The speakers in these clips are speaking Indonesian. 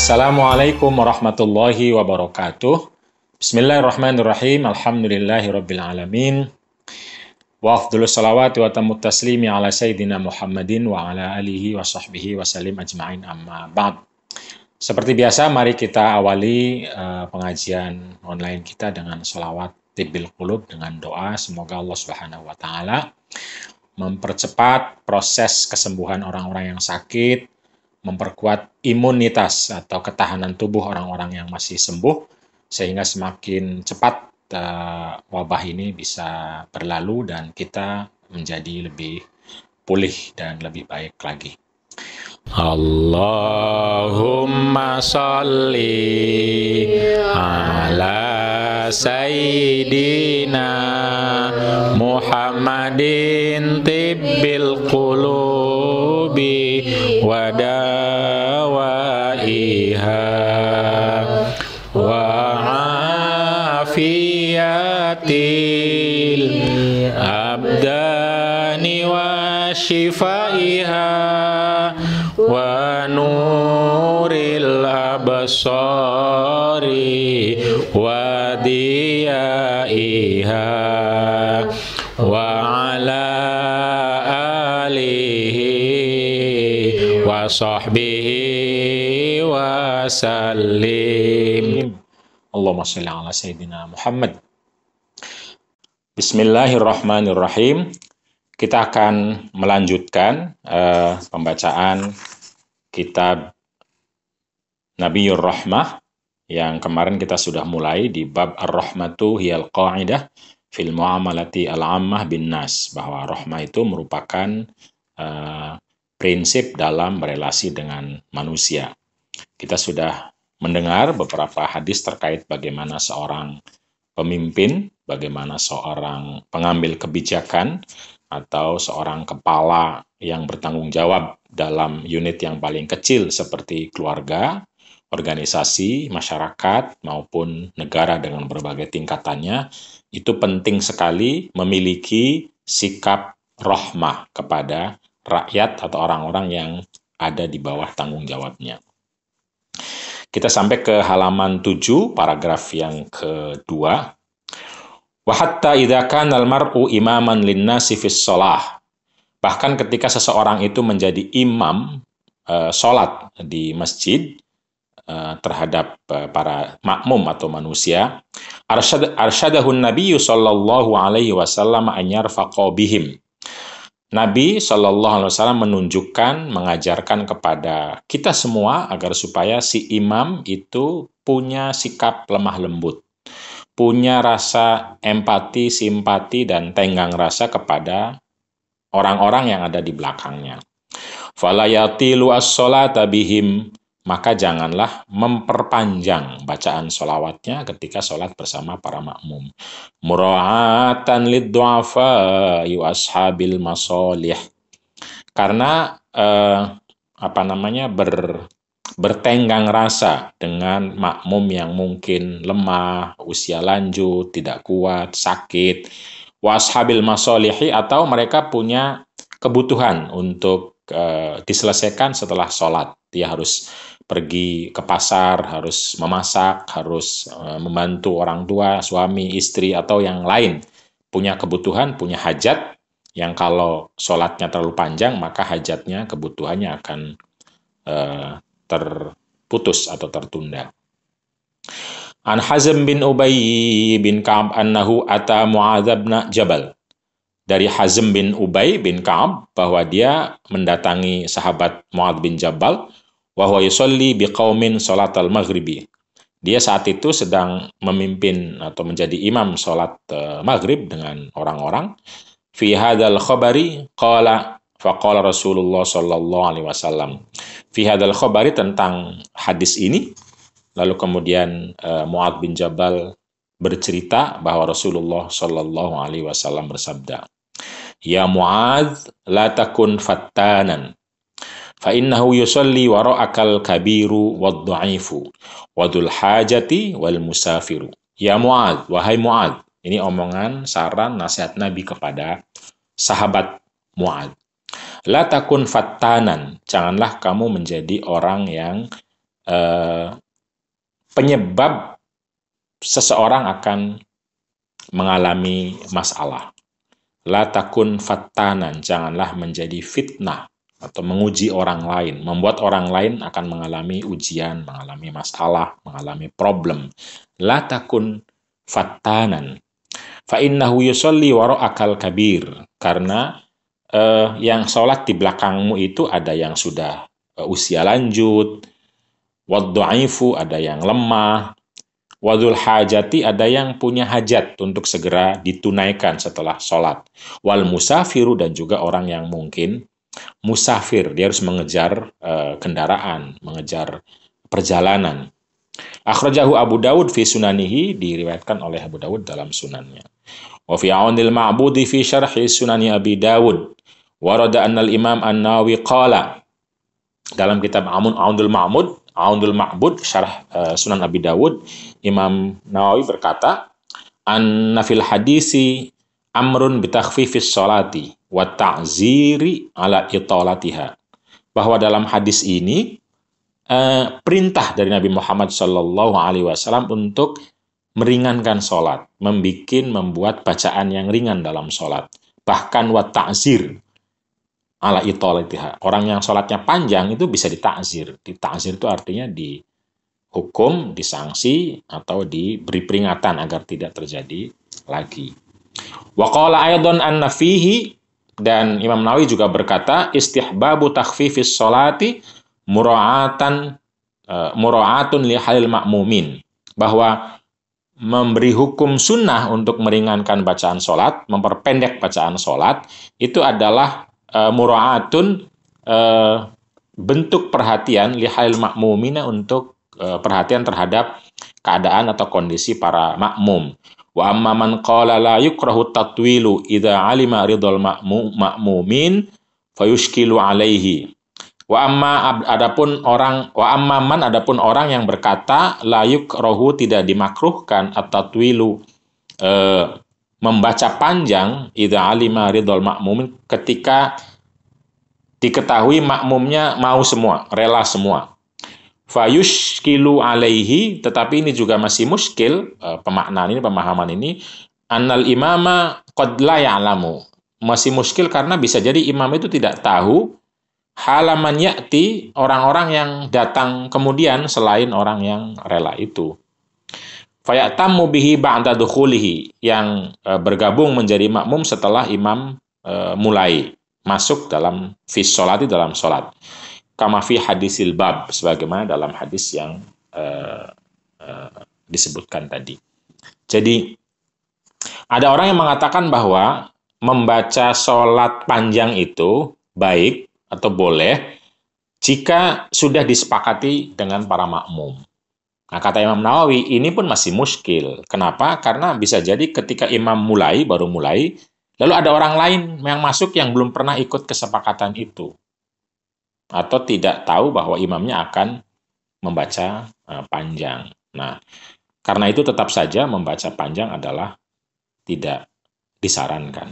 Assalamualaikum warahmatullahi wabarakatuh. Bismillahirrahmanirrahim. Alhamdulillahirabbil alamin. Wa afdhalus salawati wa tammut taslimi ala sayyidina Muhammadin wa ala alihi wa sahbihi wa sallim ajma'in, amma ba'd. Seperti biasa, mari kita awali pengajian online kita dengan sholawat tibbil qulub, dengan doa semoga Allah Subhanahu wa taala mempercepat proses kesembuhan orang-orang yang sakit, memperkuat imunitas atau ketahanan tubuh orang-orang yang masih sembuh, sehingga semakin cepat wabah ini bisa berlalu dan kita menjadi lebih pulih dan lebih baik lagi. Allahumma sholli ala sayyidina Muhammadin tibbil qulubi wa dawaiha wa afiyatil abdani wa shifaiha wa nuril absari wa diyaiha wa ala alihi wa sahbihi wa sallim. Allahumma sholli ala sayyidina Muhammad. Bismillahirrahmanirrahim. Kita akan melanjutkan pembacaan kitab Nabiyur Rahmah yang kemarin kita sudah mulai di bab Ar-Rahmatu hiyal qa'idah fil muamalati al-ammah bin nas, bahwa rahmah itu merupakan prinsip dalam berelasi dengan manusia. Kita sudah mendengar beberapa hadis terkait bagaimana seorang pemimpin, bagaimana seorang pengambil kebijakan atau seorang kepala yang bertanggung jawab dalam unit yang paling kecil seperti keluarga, organisasi, masyarakat, maupun negara dengan berbagai tingkatannya, itu penting sekali memiliki sikap rahmah kepada rakyat atau orang-orang yang ada di bawah tanggung jawabnya. Kita sampai ke halaman 7, paragraf yang kedua. Wa hatta idza kana al-mar'u imaman lin-nasi fis shalah. Bahkan ketika seseorang itu menjadi imam salat di masjid terhadap para makmum atau manusia, arsyadahun nabiyyu sallallahu alaihi wasallam an yarfaqa bihim. Nabi sallallahu alaihi wasallam menunjukkan, mengajarkan kepada kita semua agar supaya si imam itu punya sikap lemah lembut, punya rasa empati, simpati, dan tenggang rasa kepada orang-orang yang ada di belakangnya. Fala yatilu as-sholata bihim, maka janganlah memperpanjang bacaan sholawatnya ketika sholat bersama para makmum. Mura'atan lid-du'afa yu ashabil masolih. Karena bertenggang rasa dengan makmum yang mungkin lemah, usia lanjut, tidak kuat, sakit, washabil masolihi, atau mereka punya kebutuhan untuk diselesaikan setelah sholat. Dia harus pergi ke pasar, harus memasak, harus membantu orang tua, suami, istri, atau yang lain. Punya kebutuhan, punya hajat, yang kalau sholatnya terlalu panjang, maka hajatnya, kebutuhannya akan terputus atau tertunda. An Hazm bin Ubay bin Ka'ab annahu ata Mu'adz bin Jabal. Dari Hazm bin Ubay bin Ka'ab bahwa dia mendatangi sahabat Mu'adz bin Jabal, wa huwa yusalli biqaumin salatal maghribi. Dia saat itu sedang memimpin atau menjadi imam salat maghrib dengan orang-orang. Fi hadzal khabari qala faqala Rasulullah sallallahu alaihi wasallam. Fi hadzal khabari, tentang hadis ini, lalu kemudian Mu'adz bin Jabal bercerita bahwa Rasulullah sallallahu alaihi wasallam bersabda, "Ya Mu'adz, la takun fattanan. Fa innahu yusalli wara'akal kabiru wad-dha'ifu wadul hajati wal musafiru." Ya Mu'adz, wahai Mu'adz. Ini omongan, saran, nasihat Nabi kepada sahabat Mu'adz. La takun fattanan, janganlah kamu menjadi orang yang eh, penyebab seseorang akan mengalami masalah. La takun fattanan, janganlah menjadi fitnah atau menguji orang lain, membuat orang lain akan mengalami ujian, mengalami masalah, mengalami problem. La takun fattanan. Fa innahu yusolli wara'akal kabir, karena yang sholat di belakangmu itu ada yang sudah usia lanjut, waddu'ifu ada yang lemah, wadul hajati ada yang punya hajat untuk segera ditunaikan setelah sholat, wal musafiru dan juga orang yang mungkin musafir, dia harus mengejar kendaraan, mengejar perjalanan. Akhrajahu Abu Dawud fi sunanihi, diriwayatkan oleh Abu Dawud dalam sunannya. Wa fi Aunil Ma'budi fi syarhi sunani Abi Dawud warada annal Imam An-Nawawi qala, dalam kitab Aunul Ma'bud syarah Sunan Abi Dawud, Imam Nawawi berkata, anna fil hadisi amrun bitakhfifis sholati wa ta'ziri ala italatiha, bahwa dalam hadis ini perintah dari Nabi Muhammad Shallallahu Alaihi Wasallam untuk meringankan sholat, membuat bacaan yang ringan dalam sholat, bahkan wa ta'zir ala itolatiha. Orang yang sholatnya panjang itu bisa ditakzir. Ditakzir itu artinya dihukum, disanksi, atau diberi peringatan agar tidak terjadi lagi. Wa qala aydon anna fihi, dan Imam Nawawi juga berkata, istihbabu takhfifis sholati mura'atun li halil ma'mumin, bahwa memberi hukum sunnah untuk meringankan bacaan sholat, memperpendek bacaan sholat, itu adalah mura'atun, bentuk perhatian lihalil makmumina, untuk perhatian terhadap keadaan atau kondisi para makmum. Wa amma man qala la yukrahu tatwilu idza alima ridul makmumin fayushkilu alaihi. Wa amma man adapun orang yang berkata la yukrahu, tidak dimakruhkan, at-tatwilu, membaca panjang, idza alima ridul makmumin, ketika diketahui makmumnya mau semua, rela semua. Fayushkilu alaihi, tetapi ini juga masih muskil, pemahaman ini, annal imama qad la ya'lamu, masih muskil karena bisa jadi imam itu tidak tahu halaman ya'ti, orang-orang yang datang kemudian selain orang yang rela itu. Fayatamu bihi ba'da dukhulihi, yang bergabung menjadi makmum setelah imam mulai masuk dalam fis sholati, dalam sholat. Kama fi hadisil bab, sebagaimana dalam hadis yang disebutkan tadi. Jadi ada orang yang mengatakan bahwa membaca sholat panjang itu baik atau boleh jika sudah disepakati dengan para makmum. Nah, kata Imam Nawawi, ini pun masih muskil. Kenapa? Karena bisa jadi ketika imam baru mulai, lalu ada orang lain yang masuk yang belum pernah ikut kesepakatan itu, atau tidak tahu bahwa imamnya akan membaca panjang. Nah, karena itu tetap saja membaca panjang adalah tidak disarankan.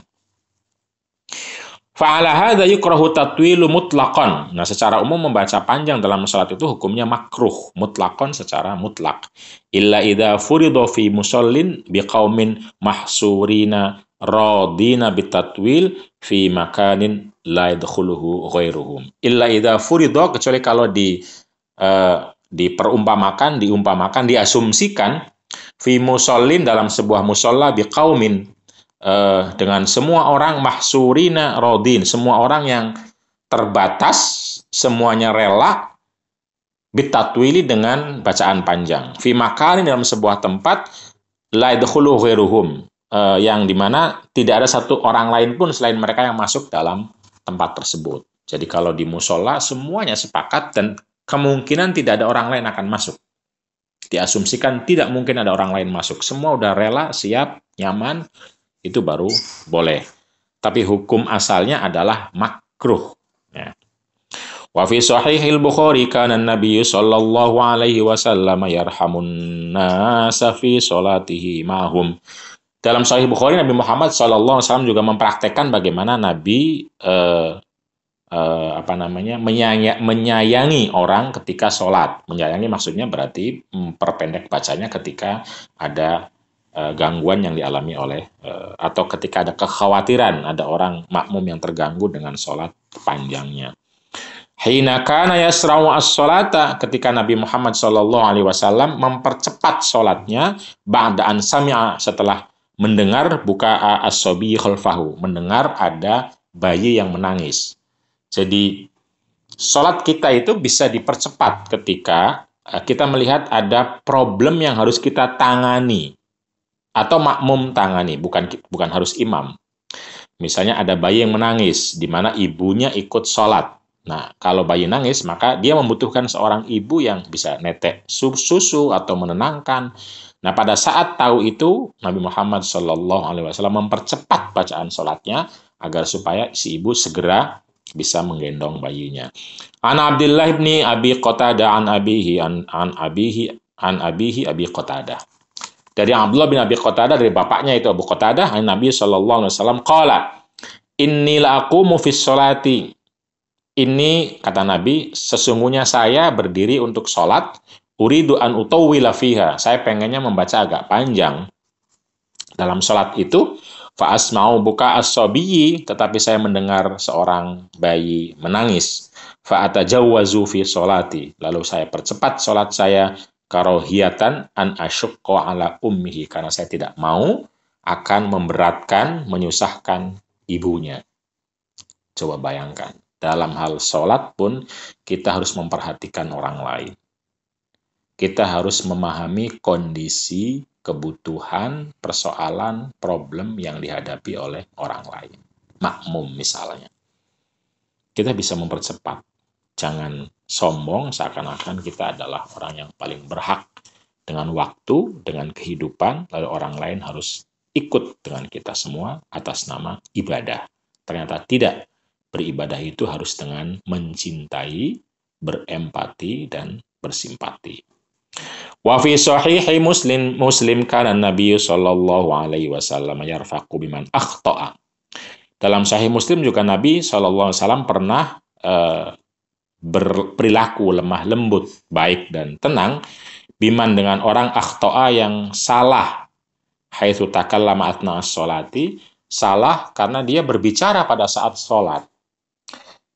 Fa'ala hadza yukrahu tatwilu mutlaqan. Nah, secara umum membaca panjang dalam salat itu hukumnya makruh, mutlaqan, secara mutlak. Illa idza furido fi musallin biqaumin mahsurina radina bitatwil fi makanin la yadkhuluhu ghairuhum. Illa idza furido, kecuali kalau diumpamakan, diasumsikan, fi musallin, dalam sebuah musalla, biqaumin, dengan semua orang, mahsurina rodin, semua orang yang terbatas, semuanya rela, bitatwili, dengan bacaan panjang, fi makanin, dalam sebuah tempat, la yadkhulu ghairuhum, yang dimana tidak ada satu orang lain pun selain mereka yang masuk dalam tempat tersebut. Jadi kalau di musola semuanya sepakat dan kemungkinan tidak ada orang lain akan masuk, diasumsikan tidak mungkin ada orang lain masuk, semua udah rela, siap, nyaman, itu baru boleh. Tapi hukum asalnya adalah makruh. Ya. Wa fi sahihil Bukhari kana Nabi sallallahu alaihi wasallam yarhamun nasa fi salatihi mahum. Dalam Sahih Bukhari, Nabi Muhammad sallallahu alaihi wasallam juga mempraktekkan bagaimana Nabi menyayangi orang ketika sholat. Menyayangi maksudnya berarti memperpendek bacanya ketika ada gangguan yang dialami oleh atau ketika ada kekhawatiran ada orang makmum yang terganggu dengan sholat panjangnya. Hina kana yasra'u as-sholata, ketika Nabi Muhammad SAW mempercepat sholatnya ba'da an sami'a, setelah mendengar buka as-sobi khalfahu, mendengar ada bayi yang menangis. Jadi sholat kita itu bisa dipercepat ketika kita melihat ada problem yang harus kita tangani atau makmum tangani, bukan harus imam. Misalnya ada bayi yang menangis di mana ibunya ikut sholat. Nah, kalau bayi nangis, maka dia membutuhkan seorang ibu yang bisa netek susu atau menenangkan. Nah, pada saat tahu itu, Nabi Muhammad SAW mempercepat bacaan sholatnya agar supaya si ibu segera bisa menggendong bayinya. An Abdullah ibni Abi Qatadah an abihi Abi Qatadah. Dari Abdullah bin Abi Qatadah, dari bapaknya itu Abu Qatadah, Nabi SAW qala, inni la aqumu fis sholati. Ini, kata Nabi, sesungguhnya saya berdiri untuk sholat, uridu an utawwila fiha, saya pengennya membaca agak panjang dalam sholat itu, fa asma'u buka as-sabiyyi, tetapi saya mendengar seorang bayi menangis, fa atajawwazu fi sholati, lalu saya percepat sholat saya, karohiyatan an asyukqa ala ummihi, karena saya tidak mau akan memberatkan, menyusahkan ibunya. Coba bayangkan. Dalam hal sholat pun kita harus memperhatikan orang lain. Kita harus memahami kondisi, kebutuhan, persoalan, problem yang dihadapi oleh orang lain. Makmum misalnya. Kita bisa mempercepat. Jangan sombong seakan-akan kita adalah orang yang paling berhak dengan waktu, dengan kehidupan, lalu orang lain harus ikut dengan kita semua atas nama ibadah. Ternyata tidak. Beribadah itu harus dengan mencintai, berempati, dan bersimpati. Wa fi sahihi Muslim kana Nabi sallallahu alaihi wasallam yarfaqu biman akhta'a. Dalam Sahih Muslim juga Nabi sallallahu alaihi wasallam pernah berperilaku lemah lembut, baik dan tenang biman dengan orang akhta'a yang salah. Haitsu takallama atna as-sholati, salah karena dia berbicara pada saat sholat.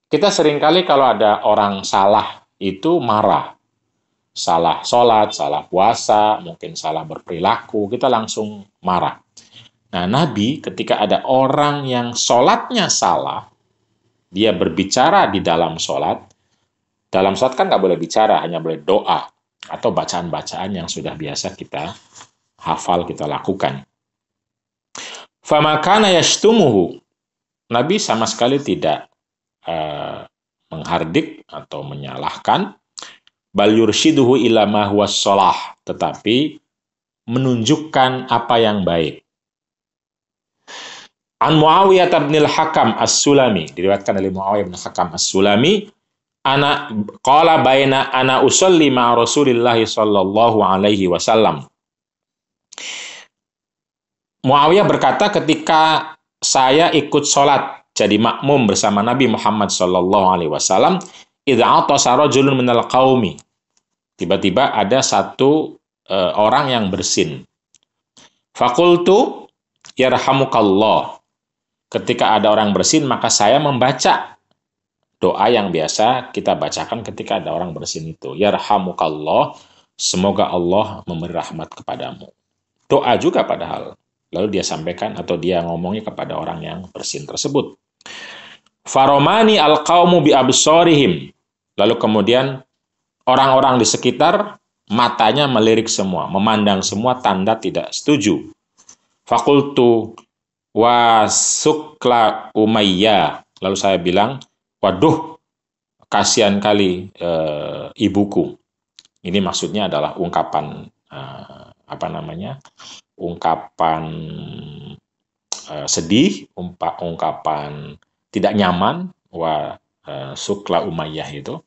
Kita seringkali kalau ada orang salah itu marah. Salah sholat, salah puasa, mungkin salah berperilaku, kita langsung marah. Nah, Nabi ketika ada orang yang sholatnya salah, dia berbicara di dalam sholat kan nggak boleh bicara, hanya boleh doa, atau bacaan-bacaan yang sudah biasa kita hafal, kita lakukan. Famakana yashtumuhu, Nabi sama sekali tidak menghardik atau menyalahkan, bal yurshiduhu ila ma huwa shalah, tetapi menunjukkan apa yang baik. An Muawiyah bin al-Hakam as-Sulami, diriwayatkan dari Muawiyah bin al-Hakam as-Sulami, ana qala baina ana usolli ma Rasulillah sallallahu alaihi wasallam. Muawiyah berkata, ketika saya ikut sholat jadi makmum bersama Nabi Muhammad SAW, idza atasa rajulun minal qaumi, tiba-tiba ada satu orang yang bersin. Faqultu yarhamukallah, ketika ada orang bersin maka saya membaca doa yang biasa kita bacakan ketika ada orang bersin itu, yarhamukallah, semoga Allah memberi rahmat kepadamu. Doa juga padahal. Lalu dia sampaikan atau dia ngomongnya kepada orang yang bersin tersebut. Faromani al-qaumu bi absarihim. Lalu kemudian orang-orang di sekitar matanya melirik semua, memandang semua, tanda tidak setuju. Fakultu wa sukla Umayyah. Lalu saya bilang, waduh, kasihan kali ibuku. Ini maksudnya adalah ungkapan ungkapan sedih, ungkapan tidak nyaman, sukla Umayyah itu,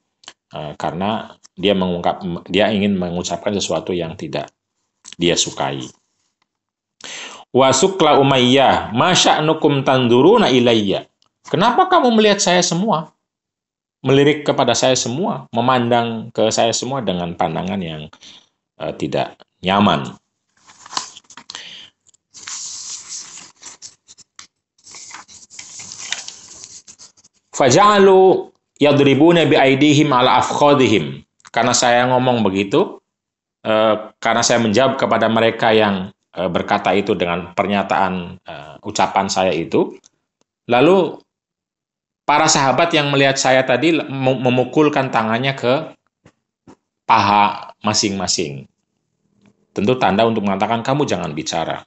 karena dia ingin mengucapkan sesuatu yang tidak dia sukai. Wa sukla Umayyah, ma sya'nukum tanduruna ilayya. Kenapa kamu melihat saya semua? melirik kepada saya semua, memandang ke saya semua dengan pandangan yang tidak nyaman. Faja'alu yadribuna biaidihim ala afkhadihim. Karena saya ngomong begitu, karena saya menjawab kepada mereka yang berkata itu dengan pernyataan ucapan saya itu, lalu para sahabat yang melihat saya tadi memukulkan tangannya ke paha masing-masing. Tentu tanda untuk mengatakan kamu jangan bicara.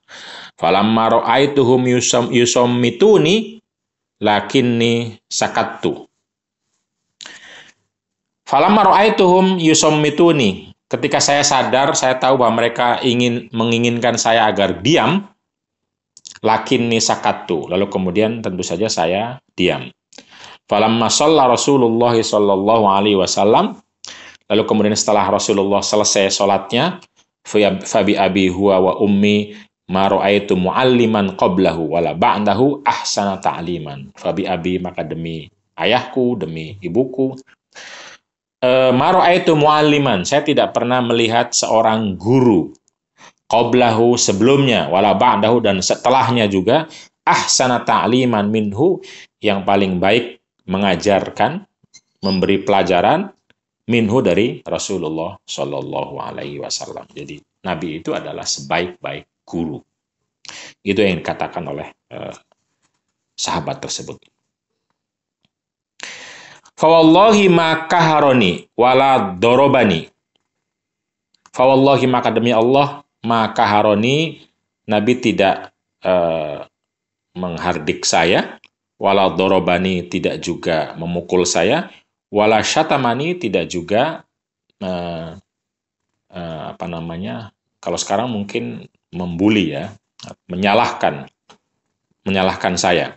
Falamma ra'aituhum yusammituni lakinni sakattu. Falamma ra'aituhum yusammituni. Ketika saya sadar, saya tahu bahwa mereka menginginkan saya agar diam, lakinni sakattu. Lalu kemudian tentu saja saya diam. Falamma shalla Rasulullah sallallahu alaihi wasallam, lalu kemudian setelah Rasulullah selesai sholatnya, fabi abi huwa wa ummi ma ra'aitu mualliman qablahu wala ba'dahu ahsana ta'liman. Fabi abi, maka demi ayahku, demi ibuku, ma ra'aitu mualliman, saya tidak pernah melihat seorang guru, qablahu, sebelumnya, wala ba'dahu, dan setelahnya juga, ahsana ta'liman minhu, yang paling baik mengajarkan, memberi pelajaran, minhu, dari Rasulullah Shallallahu Alaihi Wasallam. Jadi Nabi itu adalah sebaik-baik guru. Itu yang dikatakan oleh sahabat tersebut. Fawallahi ma kaharoni wala dorobani. Fawallahi, maka demi Allah, ma kaharoni, Nabi tidak menghardik saya, wala dorobani, tidak juga memukul saya, wala syatamani, tidak juga kalau sekarang mungkin membuli ya, menyalahkan saya.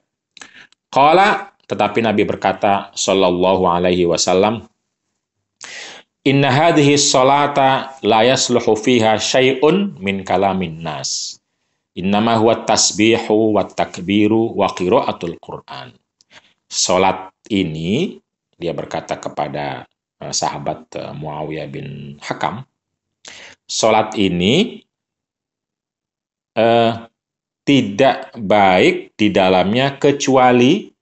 Qala, tetapi Nabi berkata sallallahu alaihi wasallam, inna hadhihi sholata la yasluhu fiha syai'un min kalamin nas. Innama huwa tasbihu wa takbiru wa qiraatul Qur'an. Salat ini, dia berkata kepada sahabat Muawiyah bin Hakam, salat ini tidak baik di dalamnya kecuali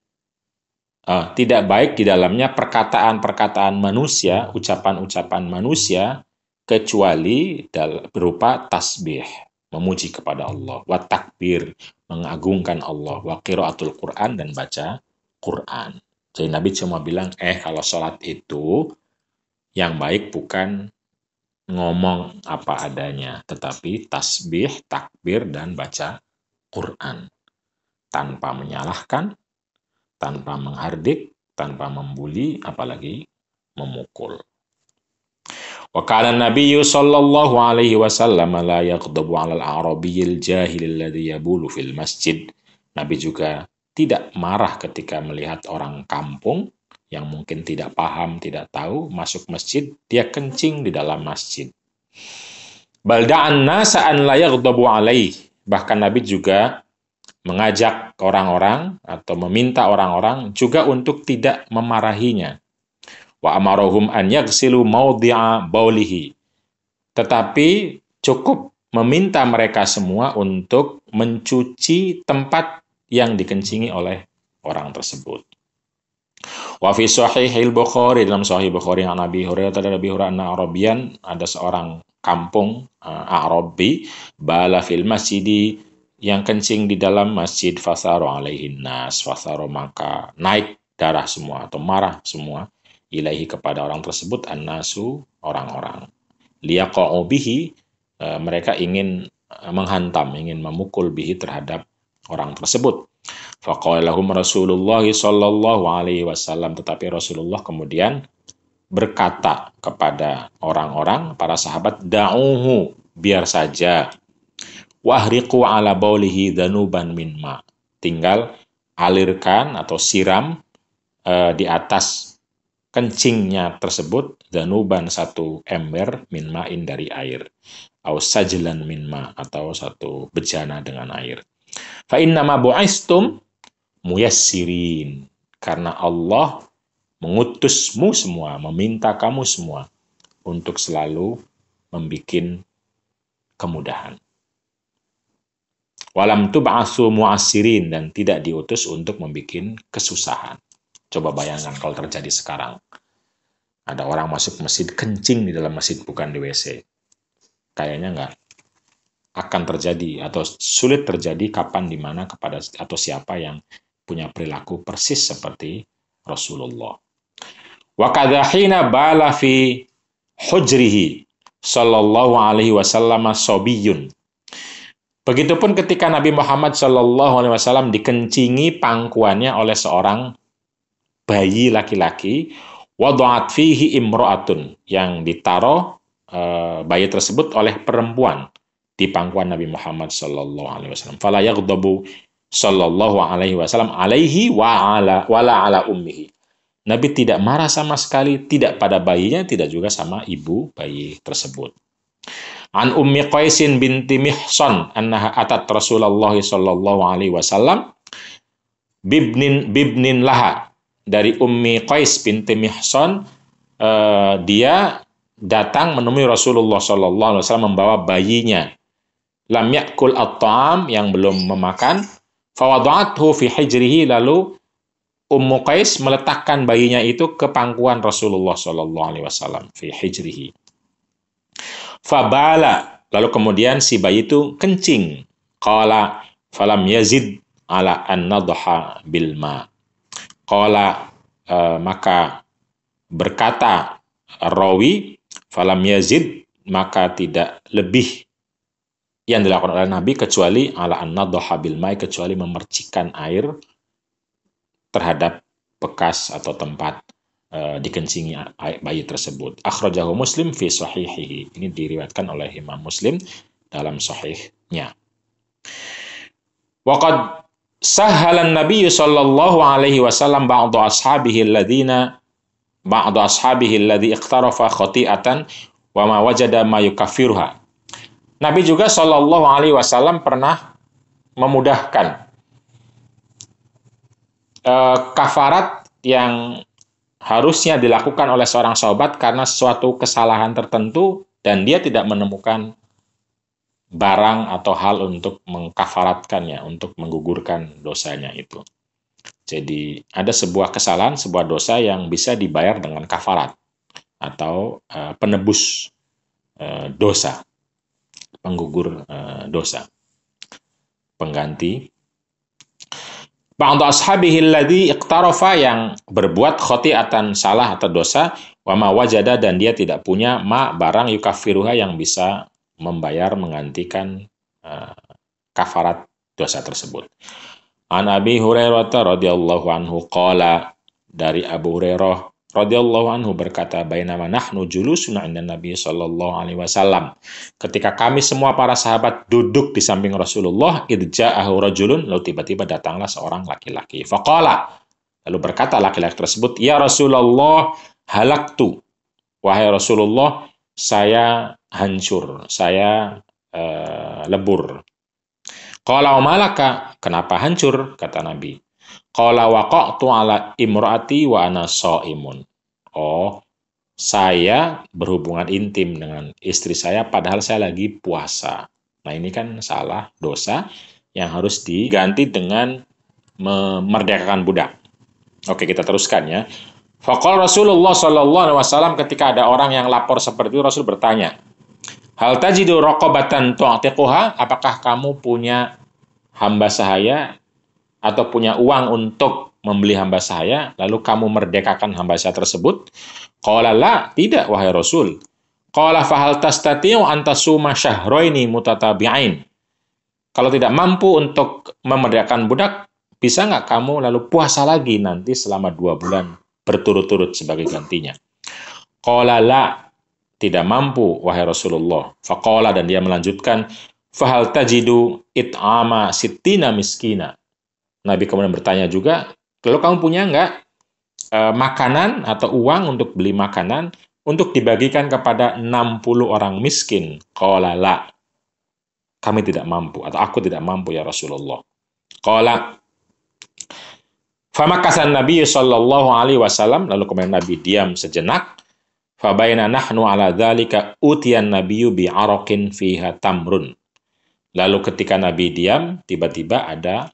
tidak baik di dalamnya perkataan-perkataan manusia, ucapan-ucapan manusia, kecuali berupa tasbih, memuji kepada Allah, wa takbir, mengagungkan Allah, wa qiraatul Qur'an, dan baca Qur'an. Jadi Nabi cuma bilang, kalau sholat itu yang baik bukan ngomong apa adanya, tetapi tasbih, takbir, dan baca Qur'an. Tanpa menyalahkan, tanpa menghardik, tanpa membuli, apalagi memukul. Wa kana Nabiyyu sallallahu alaihi wasallam la yaghdabu 'alal a'rabiyyil jahil alladhi yabulu fil masjid. Nabi juga tidak marah ketika melihat orang kampung yang mungkin tidak paham, tidak tahu, masuk masjid, dia kencing di dalam masjid. Balda'an nasa an la yaghdabu 'alaihi. Bahkan Nabi juga mengajak orang-orang atau meminta orang-orang juga untuk tidak memarahinya. Wa amarahum an yaghsilu mawdi'a baulihi. Tetapi cukup meminta mereka semua untuk mencuci tempat yang dikencingi oleh orang tersebut. Wa fi sahihil Bukhari, dalam sahih Bukhari, an Abi Hurairah, dari Abi Hurairah, Arabian, ada seorang kampung Arabi, bala fil masjidi, yang kencing di dalam masjid, fasaru alaihin nas, fasaru, maka naik darah semua atau marah semua, ilaihi, kepada orang tersebut, annasu, orang-orang, liyaqa'u bihi, mereka ingin menghantam, ingin memukul bihi, terhadap orang tersebut. Faqala lahum Rasulullah sallallahu alaihi wasallam, tetapi Rasulullah kemudian berkata kepada orang-orang, para sahabat, da'uhu, biar saja, wahriqu ala baulihi danuban min ma, tinggal alirkan atau siram di atas kencingnya tersebut, danuban, satu ember, min ma'in, dari air, au sajlan min ma, atau satu bejana dengan air. Fa innama bu'istum muyassirin, karena Allah mengutusmu semua, meminta kamu semua untuk selalu membuat kemudahan. Walam tub'atsu mu'assirin, dan tidak diutus untuk membuat kesusahan. Coba bayangkan kalau terjadi sekarang. Ada orang masuk masjid kencing di dalam masjid, bukan di WC. Kayaknya nggak akan terjadi atau sulit terjadi kapan, di mana, kepada atau siapa yang punya perilaku persis seperti Rasulullah. Wa kadza hina bala fi hujrihi sallallahu alaihi wasallam sobiyun. Begitupun ketika Nabi Muhammad sallallahu alaihi wasallam dikencingi pangkuannya oleh seorang bayi laki-laki, wada'at fihi imra'atun, yang ditaruh bayi tersebut oleh perempuan di pangkuan Nabi Muhammad sallallahu alaihi wasallam. Fala yaghdabu sallallahu alaihi wasallam alaihi wala ala ummihi. Nabi tidak marah sama sekali, tidak pada bayinya, tidak juga sama ibu bayi tersebut. An Ummi Qaisin binti Mihsan annaha atat Rasulullah sallallahu alaihi wasallam bibnin laha. Dari Ummi Qais binti Mihsan, dia datang menemui Rasulullah sallallahu alaihi wasallam membawa bayinya. Lam yakul at-ta'am, yang belum memakan. Fawada'athu fi hijrihi, lalu Ummu Qais meletakkan bayinya itu ke pangkuan Rasulullah sallallahu alaihi wasallam, fi hijrihi. Fabala, lalu kemudian si bayi itu kencing. Qala falam yazid ala an nadha bil ma. Qala, maka berkata rawi, falam yazid, maka tidak lebih yang dilakukan oleh Nabi kecuali ala an nadha bil ma, kecuali memercikkan air terhadap bekas atau tempat dikencingi bayi tersebut. Akhrajahu Muslim fi sahihihi. Ini diriwayatkan oleh Imam Muslim dalam sahihnya. Waqad sahhala an-nabiy sallallahu alaihi wasallam ba'du ashabihi alladhi iqtarafa khati'atan wa ma wajada ma yukaffiruha. Nabi juga sallallahu alaihi wasallam pernah memudahkan kafarat yang harusnya dilakukan oleh seorang sahabat karena suatu kesalahan tertentu dan dia tidak menemukan barang atau hal untuk mengkafaratkannya, untuk menggugurkan dosanya itu. Jadi ada sebuah kesalahan, sebuah dosa yang bisa dibayar dengan kafarat atau penebus dosa, penggugur dosa, pengganti. Ba'du ashabihi alladhi iqtarafa, yang berbuat khati'atan, salah atau dosa, wa ma wajada, dan dia tidak punya ma, barang, yukaffiruha, yang bisa membayar, menggantikan kafarat dosa tersebut. An Abi Hurairah radhiyallahu anhu qala, dari Abu Hurairah radhiyallahu anhu berkata, bainama nahnu julusun 'inda Nabi sallallahu alaihi wasallam, ketika kami semua para sahabat duduk di samping Rasulullah, idja'ahu rajulun, lalu tiba-tiba datanglah seorang laki-laki. Faqala, lalu berkata laki-laki tersebut, ya Rasulullah, halaktu, wahai Rasulullah, saya hancur, saya lebur. Qala wa malaka, kenapa hancur? Kata Nabi. Qala waqa'tu ala imraati wa ana shaimun. Oh, saya berhubungan intim dengan istri saya padahal saya lagi puasa. Nah, ini kan salah, dosa yang harus diganti dengan memerdekakan budak. Oke, kita teruskan ya. Faqala Rasulullah sallallahu alaihi wasallam, ketika ada orang yang lapor seperti itu, Rasul bertanya, hal tajidu raqabatan tu'tiquha, apakah kamu punya hamba sahaya atau punya uang untuk membeli hamba sahaya, lalu kamu merdekakan hamba sahaya tersebut? Qala la, tidak wahai Rasul. Qala fahal tastati'u an tasuma syahraini mutatabi'ain. Kalau tidak mampu untuk memerdekakan budak, bisa nggak kamu lalu puasa lagi nanti selama 2 bulan berturut-turut sebagai gantinya? Qala la, tidak mampu wahai Rasulullah. Faqala, dan dia melanjutkan, fahal tajidu it'ama sittina miskina. Nabi kemudian bertanya juga, lalu kamu punya nggak makanan atau uang untuk beli makanan untuk dibagikan kepada 60 orang miskin? Qala la, kami tidak mampu, atau aku tidak mampu ya Rasulullah. Qala Famakasan Nabi sallallahu alaihi wasallam, lalu kemudian Nabi diam sejenak. Fabaina nahnu ala dzalika utiyan nabiyyu bi araqin fiha tamrun. Lalu ketika Nabi diam, tiba-tiba ada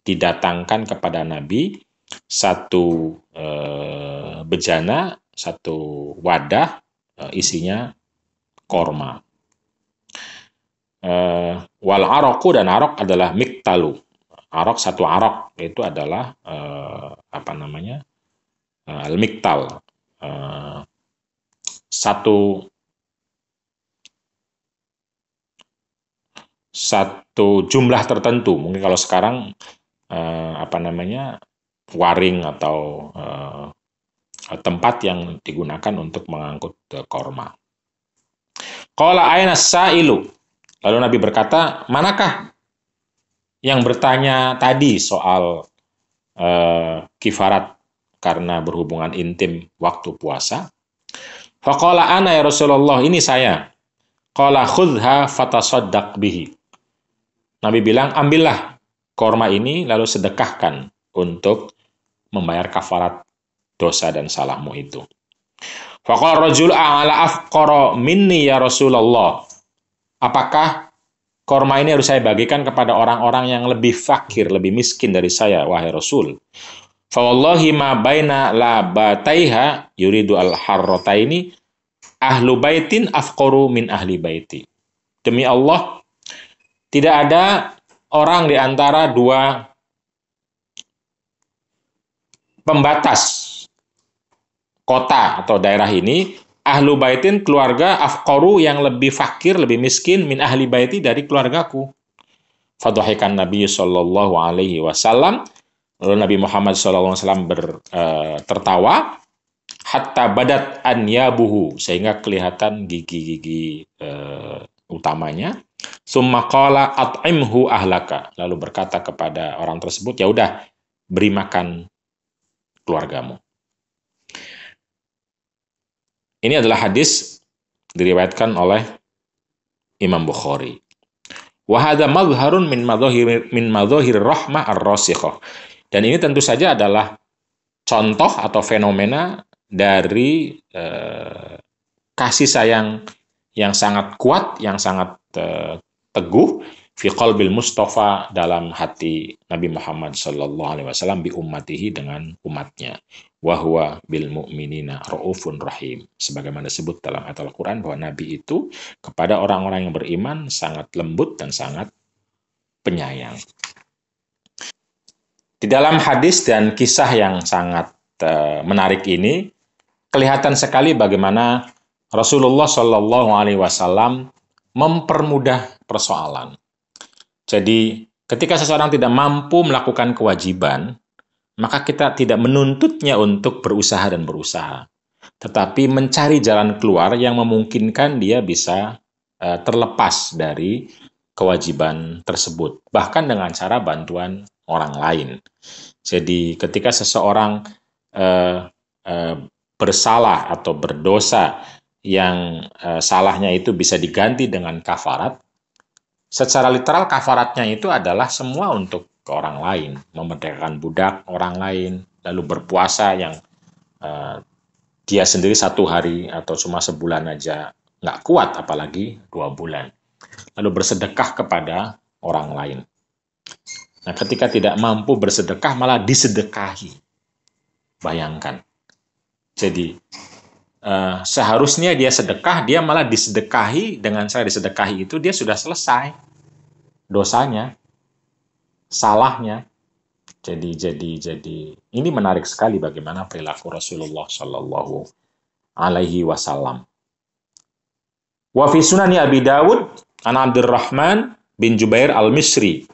didatangkan kepada Nabi satu bejana, satu wadah isinya korma. Wal araqu, dan araq adalah miktalu. Araq, satu araq itu adalah al-miktal, satu jumlah tertentu. Mungkin kalau sekarang waring atau tempat yang digunakan untuk mengangkut korma. Qala aina sa'ilu. Lalu Nabi berkata, manakah yang bertanya tadi soal kifarat karena berhubungan intim waktu puasa? Faqala ana ya Rasulullah, ini saya. Qala khudha fatasaddaq bihi. Nabi bilang, ambillah korma ini lalu sedekahkan untuk membayar kafarat dosa dan salahmu itu. Faqala rajul a'ala afqara minni ya Rasulullah. Apakah korma ini harus saya bagikan kepada orang-orang yang lebih fakir, lebih miskin dari saya, wahai Rasul? Fa wallahi ma baina labataiha yuridu al-harrataini ahlu baitin afqaru min ahli baiti. Demi Allah, tidak ada orang di antara dua pembatas kota atau daerah ini, ahlu baitin, keluarga, afqaru, yang lebih fakir, lebih miskin, min ahli baiti, dari keluargaku. Fadhahikan Nabi sallallahu alaihi wasallam. Lalu Nabi Muhammad sallallahu alaihi wasallam tertawa, hatta badat anyabuhu, sehingga kelihatan gigi-gigi utamanya. Summa qala at'imhu ahlaka. Lalu berkata kepada orang tersebut, ya udah, beri makan keluargamu. Ini adalah hadis diriwayatkan oleh Imam Bukhari. Wa hadza madhharun min madhahir rahmah ar-rasikhah. Dan ini tentu saja adalah contoh atau fenomena dari kasih sayang yang sangat kuat, yang sangat teguh fi qalbil Mustafa, dalam hati Nabi Muhammad sallallahu alaihi wasallam, bi ummatihi, dengan umatnya. Wa huwa bil mu'minina raufun rahim. Sebagaimana disebut dalam ayat Al-Qur'an bahwa Nabi itu kepada orang-orang yang beriman sangat lembut dan sangat penyayang. Di dalam hadis dan kisah yang sangat menarik ini, kelihatan sekali bagaimana Rasulullah sallallahu alaihi wasallam mempermudah persoalan. Jadi, ketika seseorang tidak mampu melakukan kewajiban, maka kita tidak menuntutnya untuk berusaha dan berusaha, tetapi mencari jalan keluar yang memungkinkan dia bisa terlepas dari kewajiban tersebut, bahkan dengan cara bantuan orang lain. Jadi, ketika seseorang bersalah atau berdosa yang salahnya itu bisa diganti dengan kafarat, secara literal kafaratnya itu adalah semua untuk ke orang lain, memerdekakan budak orang lain, lalu berpuasa yang dia sendiri 1 hari atau cuma sebulan aja nggak kuat, apalagi 2 bulan. Lalu bersedekah kepada orang lain. Nah, ketika tidak mampu bersedekah, malah disedekahi. Bayangkan. Jadi, seharusnya dia sedekah, dia malah disedekahi. Dengan cara disedekahi itu, dia sudah selesai dosanya, salahnya. Jadi ini menarik sekali bagaimana perilaku Rasulullah Shallallahu Alaihi Wasallam. Wa fi sunani Abi Dawud an Abdurrahman bin Jubair al-Misri,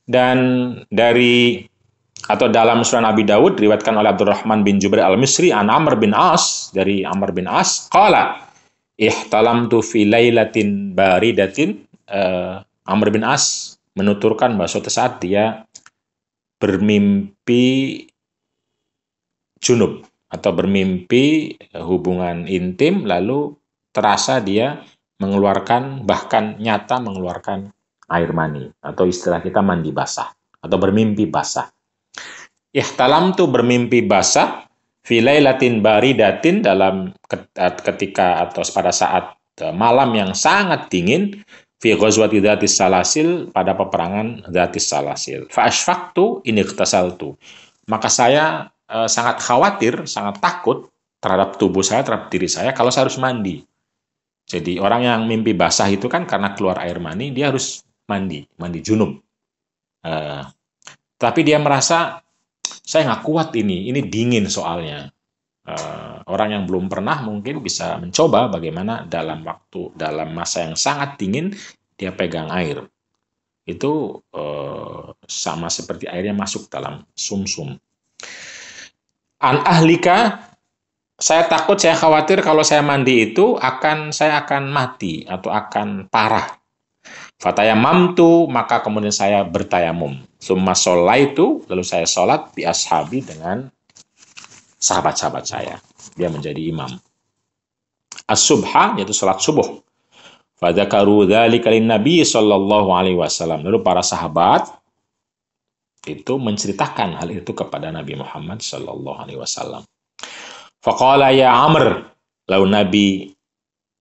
dan dalam Sunan Abi Dawud diriwayatkan oleh Abdurrahman bin Jubair al-Misri an Amr bin As, dari Amr bin As, qala ihtalamtu fi lailatin baridatin. Amr bin As menuturkan bahwa suatu saat dia bermimpi junub atau bermimpi hubungan intim, lalu terasa dia mengeluarkan, bahkan nyata mengeluarkan air mani, atau istilah kita mandi basah. atau bermimpi basah. Ihtalamtu bermimpi basah fi lailatin baridatin dalam ketika atau pada saat malam yang sangat dingin fi ghazwati dzatis salasil pada peperangan dzatis salasil. Fa asfaqtu in ightasaltu. Maka saya sangat khawatir, sangat takut terhadap tubuh saya, terhadap diri saya kalau saya harus mandi. Jadi orang yang mimpi basah itu kan karena keluar air mani, dia harus mandi junub. Tapi dia merasa saya nggak kuat ini dingin soalnya. Orang yang belum pernah mungkin bisa mencoba bagaimana dalam masa yang sangat dingin dia pegang air. Itu sama seperti airnya masuk dalam sumsum. An ahlika, saya takut, saya khawatir kalau saya mandi itu saya akan mati atau akan parah. Fatayamamtu, maka kemudian saya bertayamum. Summa sholaitu, lalu saya sholat bi ashabi dengan sahabat-sahabat saya. Dia menjadi imam. As-subha, yaitu sholat subuh. Fadzakaru dzalika lin-nabi sallallahu alaihi wasallam. Lalu para sahabat itu menceritakan hal itu kepada Nabi Muhammad sallallahu alaihi wasallam. Faqala ya Amr, lalu Nabi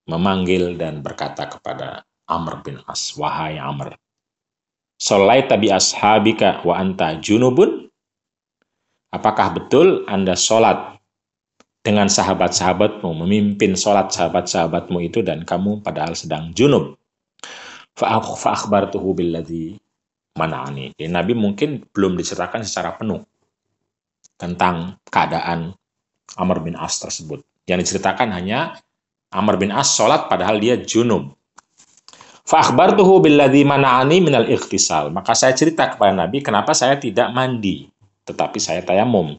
memanggil dan berkata kepada Amr bin As, wahai Amr, sholaita bi ashabika wa anta junubun? Apakah betul Anda sholat dengan sahabat-sahabatmu, memimpin sholat sahabat-sahabatmu itu dan kamu padahal sedang junub? Fa'akhbartuhu billadzi mana'ani. Nabi mungkin belum diceritakan secara penuh tentang keadaan Amr bin As tersebut. Yang diceritakan hanya Amr bin As sholat padahal dia junub. Fa'akhbartuhu billadzi mana'ani minal ightisal. Maka saya cerita kepada Nabi kenapa saya tidak mandi, tetapi saya tayamum.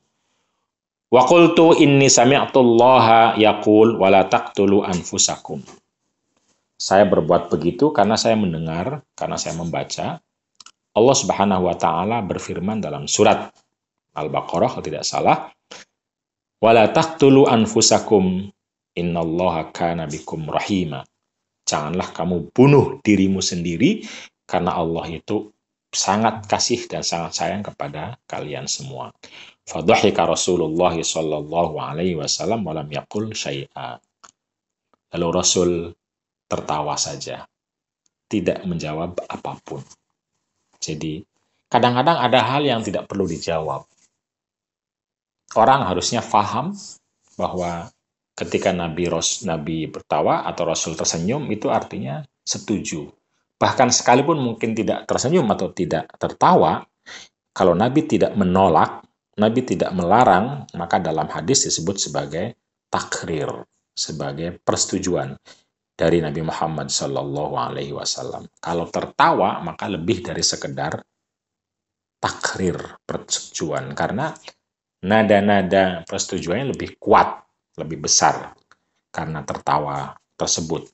Wa qultu inni sami'tullaha yaqul wa la taqtulu anfusakum. Saya berbuat begitu karena saya mendengar, karena saya membaca Allah Subhanahu wa taala berfirman dalam surat Al-Baqarah kalau tidak salah, wa la taqtulu anfusakum innallaha kana bikum rahima. Janganlah kamu bunuh dirimu sendiri karena Allah itu sangat kasih dan sangat sayang kepada kalian semua. Fadhahika Rasulullah sallallahu alaihi wasallam wa lam yaqul syai'a. Lalu Rasul tertawa saja, tidak menjawab apapun. Jadi, kadang-kadang ada hal yang tidak perlu dijawab. Orang harusnya faham bahwa ketika Nabi bertawa atau Rasul tersenyum, itu artinya setuju. Bahkan sekalipun mungkin tidak tersenyum atau tidak tertawa, kalau Nabi tidak menolak, Nabi tidak melarang, maka dalam hadis disebut sebagai takrir, sebagai persetujuan dari Nabi Muhammad Sallallahu Alaihi Wasallam. Kalau tertawa, maka lebih dari sekedar takrir, persetujuan, karena nada-nada persetujuannya lebih kuat, lebih besar karena tertawa tersebut.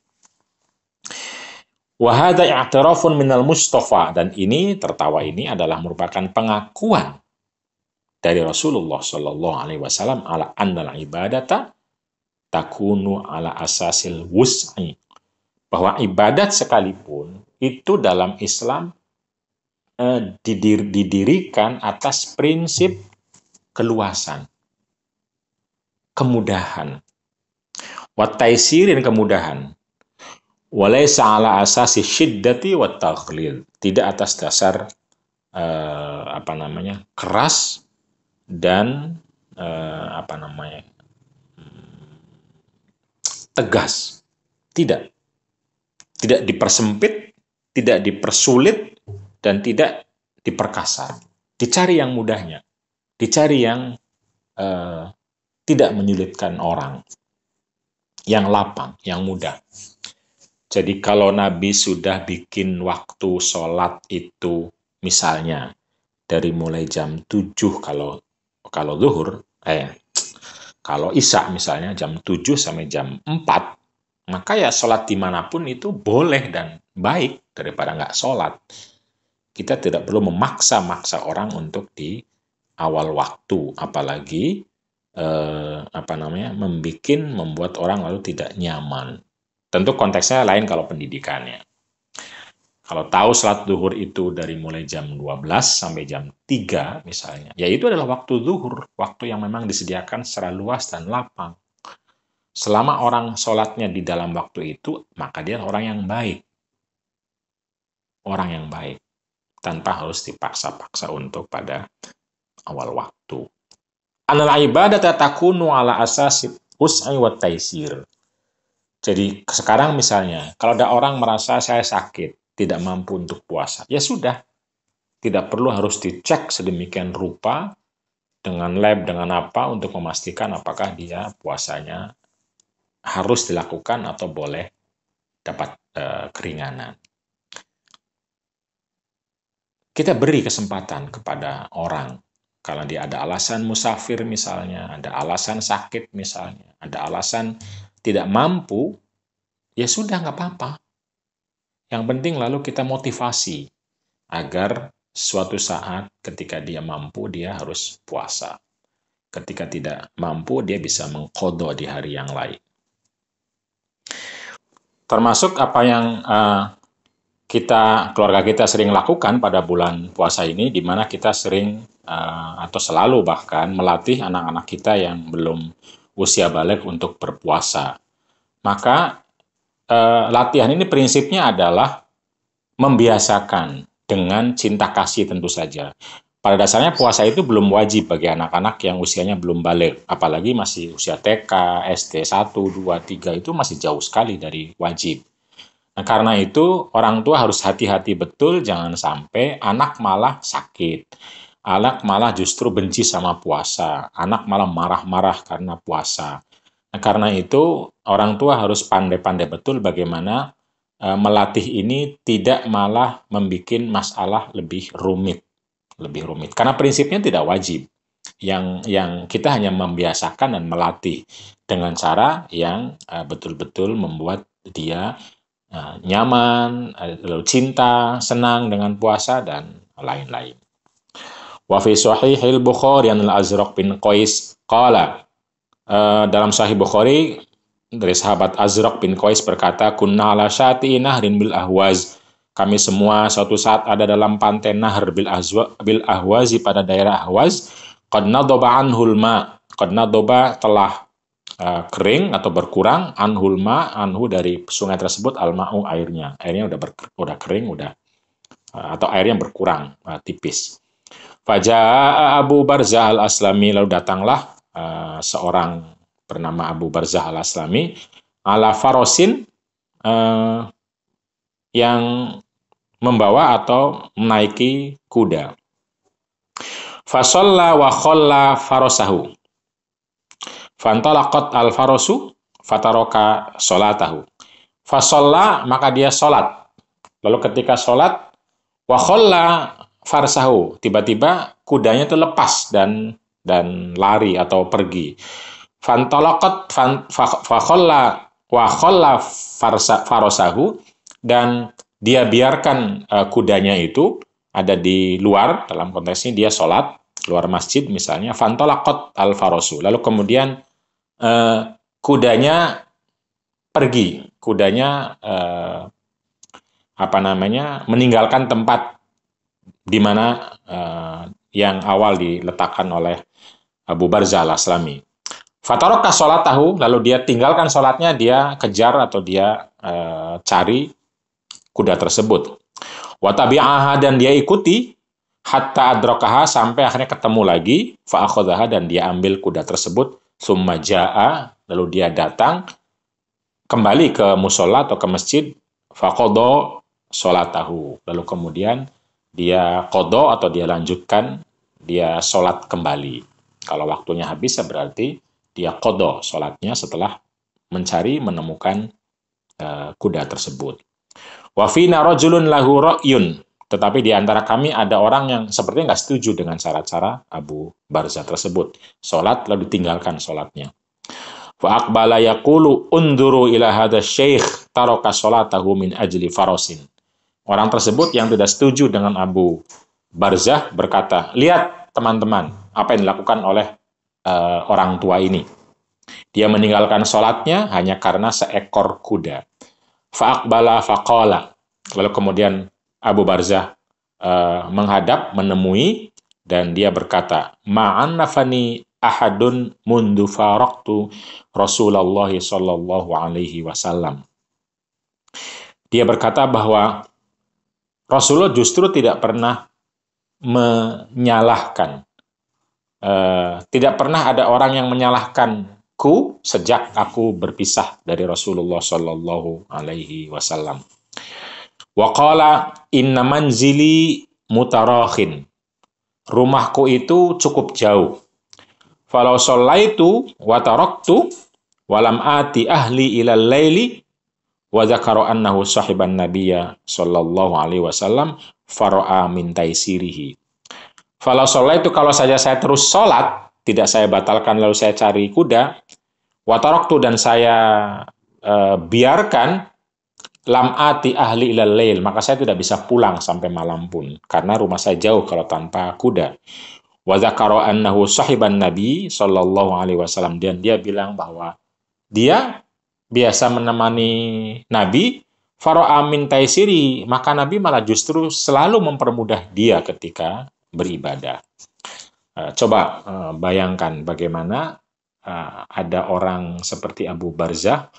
Wahada i'tirafun minal Mustafa, dan ini tertawa ini adalah merupakan pengakuan dari Rasulullah Shallallahu Alaihi Wasallam ala annal ibadata takunu ala asasil wus'i, bahwa ibadat sekalipun itu dalam Islam didirikan atas prinsip keluasan, kemudahan, wataisirin kemudahan, walaysa ala asasi syiddati wat taghlil, tidak atas dasar keras dan tegas. Tidak dipersempit, tidak dipersulit, dan tidak diperkasar. Dicari yang mudahnya, dicari yang tidak menyulitkan orang, yang lapang, yang mudah. Jadi kalau Nabi sudah bikin waktu sholat itu misalnya dari mulai jam 7 kalau zuhur, kalau isya misalnya jam 7 sampai jam 4, maka ya sholat dimanapun itu boleh dan baik daripada nggak sholat. Kita tidak perlu memaksa-maksa orang untuk di awal waktu, apalagi membuat orang lalu tidak nyaman. Tentu konteksnya lain kalau pendidikannya. Kalau tahu salat zuhur itu dari mulai jam 12 sampai jam 3 misalnya, ya itu adalah waktu zuhur, waktu yang memang disediakan secara luas dan lapang. Selama orang sholatnya di dalam waktu itu, maka dia orang yang baik. Orang yang baik. Tanpa harus dipaksa-paksa untuk pada awal waktu. Anal ibadah takunu ala asasi us'i wa taisir. Jadi sekarang misalnya, kalau ada orang merasa saya sakit, tidak mampu untuk puasa, ya sudah. Tidak perlu harus dicek sedemikian rupa dengan lab, dengan apa, untuk memastikan apakah dia puasanya harus dilakukan atau boleh dapat keringanan. Kita beri kesempatan kepada orang. Kalau dia ada alasan musafir misalnya, ada alasan sakit misalnya, ada alasan tidak mampu, ya sudah nggak apa-apa. Yang penting lalu kita motivasi agar suatu saat ketika dia mampu, dia harus puasa. Ketika tidak mampu, dia bisa mengqadha di hari yang lain. Termasuk apa yang keluarga kita sering lakukan pada bulan puasa ini, di mana kita sering atau selalu bahkan melatih anak-anak kita yang belum usia balik untuk berpuasa. Maka latihan ini prinsipnya adalah membiasakan dengan cinta kasih tentu saja. Pada dasarnya puasa itu belum wajib bagi anak-anak yang usianya belum balik, apalagi masih usia TK, SD 1, 2, 3 itu masih jauh sekali dari wajib. Nah, karena itu orang tua harus hati-hati betul, jangan sampai anak malah sakit. Anak malah justru benci sama puasa. Anak malah marah-marah karena puasa. Nah, karena itu orang tua harus pandai-pandai betul bagaimana melatih ini tidak malah membuat masalah lebih rumit. Karena prinsipnya tidak wajib. Yang kita hanya membiasakan dan melatih dengan cara yang betul-betul membuat dia nyaman, lalu cinta, senang dengan puasa, dan lain-lain. Wa fi sahihil Bukhari an al-Azraq bin Qais qala, dalam Sahih Bukhari dari sahabat Azraq bin Qais berkata, kunna ala syati nahrin bil ahwaz. Kami semua suatu saat ada dalam pantai Nahr bil Ahwazi pada daerah Ahwaz. Qad nadaba anhul ma. Qad nadaba telah kering atau berkurang, anhul ma, anhu dari sungai tersebut, al-ma'u airnya. Airnya udah kering, atau airnya berkurang, tipis. Faja'a Abu Barzah al-Aslami, lalu datanglah seorang bernama Abu Barzah al-Aslami, ala farosin, yang membawa atau menaiki kuda. Fasalla wa khalla farasahu. Fantalaqat al-farasu fataroka sholatahu. Fasalla, maka dia sholat. Lalu ketika sholat, wa khalla farsahu, tiba-tiba kudanya itu lepas dan lari atau pergi. Fantalaqat fa khalla wa khalla farasahu, dan dia biarkan kudanya itu ada di luar, dalam konteks ini dia sholat, luar masjid misalnya, fantolakot al-farosu, lalu kemudian kudanya pergi, kudanya meninggalkan tempat di mana yang awal diletakkan oleh Abu Barzah al-Aslami. Fataraka sholatahu, lalu dia tinggalkan sholatnya, dia kejar atau dia cari kuda tersebut. Wa tabi'aha, dan dia ikuti, hatta adrakaha, sampai akhirnya ketemu lagi, fa akhadhaha, dan dia ambil kuda tersebut, summa jaa, lalu dia datang kembali ke musola atau ke masjid, fa qadha sholatahu, lalu kemudian dia qadha atau dia lanjutkan, dia sholat kembali. Kalau waktunya habis, ya berarti dia qadha sholatnya setelah menemukan kuda tersebut. Wa fina rajulun lahu ra'yun, tetapi di antara kami ada orang yang sepertinya nggak setuju dengan cara-cara Abu Barzah tersebut. Sholat lalu tinggalkan sholatnya. Fa aqbala yaqulu unduru ila hadha syekh taraka sholatahu min ajli farasin. Orang tersebut yang tidak setuju dengan Abu Barzah berkata, lihat teman-teman, apa yang dilakukan oleh orang tua ini. Dia meninggalkan sholatnya hanya karena seekor kuda. Fa'aqbala faqala, lalu kemudian Abu Barzah menghadap, menemui, dan dia berkata, ma'annafani ahadun mundu faraktu Rasulullah sallallahu alaihi wasallam. Dia berkata bahwa Rasulullah justru tidak pernah menyalahkan. Tidak pernah ada orang yang menyalahkanku sejak aku berpisah dari Rasulullah sallallahu alaihi wasallam. Wa qala inna manzili mutarakhin. Rumahku itu cukup jauh. Falau shallaitu wa taraktu wa lam ati ahli ilal laili wa dzakara annahu sahiban nabiyya sallallahu alaihi wasallam fara'a min taisirihi. Falau shallaitu, kalau saja saya terus sholat, tidak saya batalkan lalu saya cari kuda, wa taraktu, dan saya biarkan, lam ati ahli ilal lail, maka saya tidak bisa pulang sampai malam pun karena rumah saya jauh kalau tanpa kuda. Wa dzakara annahu sahiban nabi sallallahu alaihi wasallam, dan dia bilang bahwa dia biasa menemani nabi, fara'a min taisiri, maka nabi malah justru selalu mempermudah dia ketika beribadah. Coba bayangkan bagaimana ada orang seperti Abu Barzah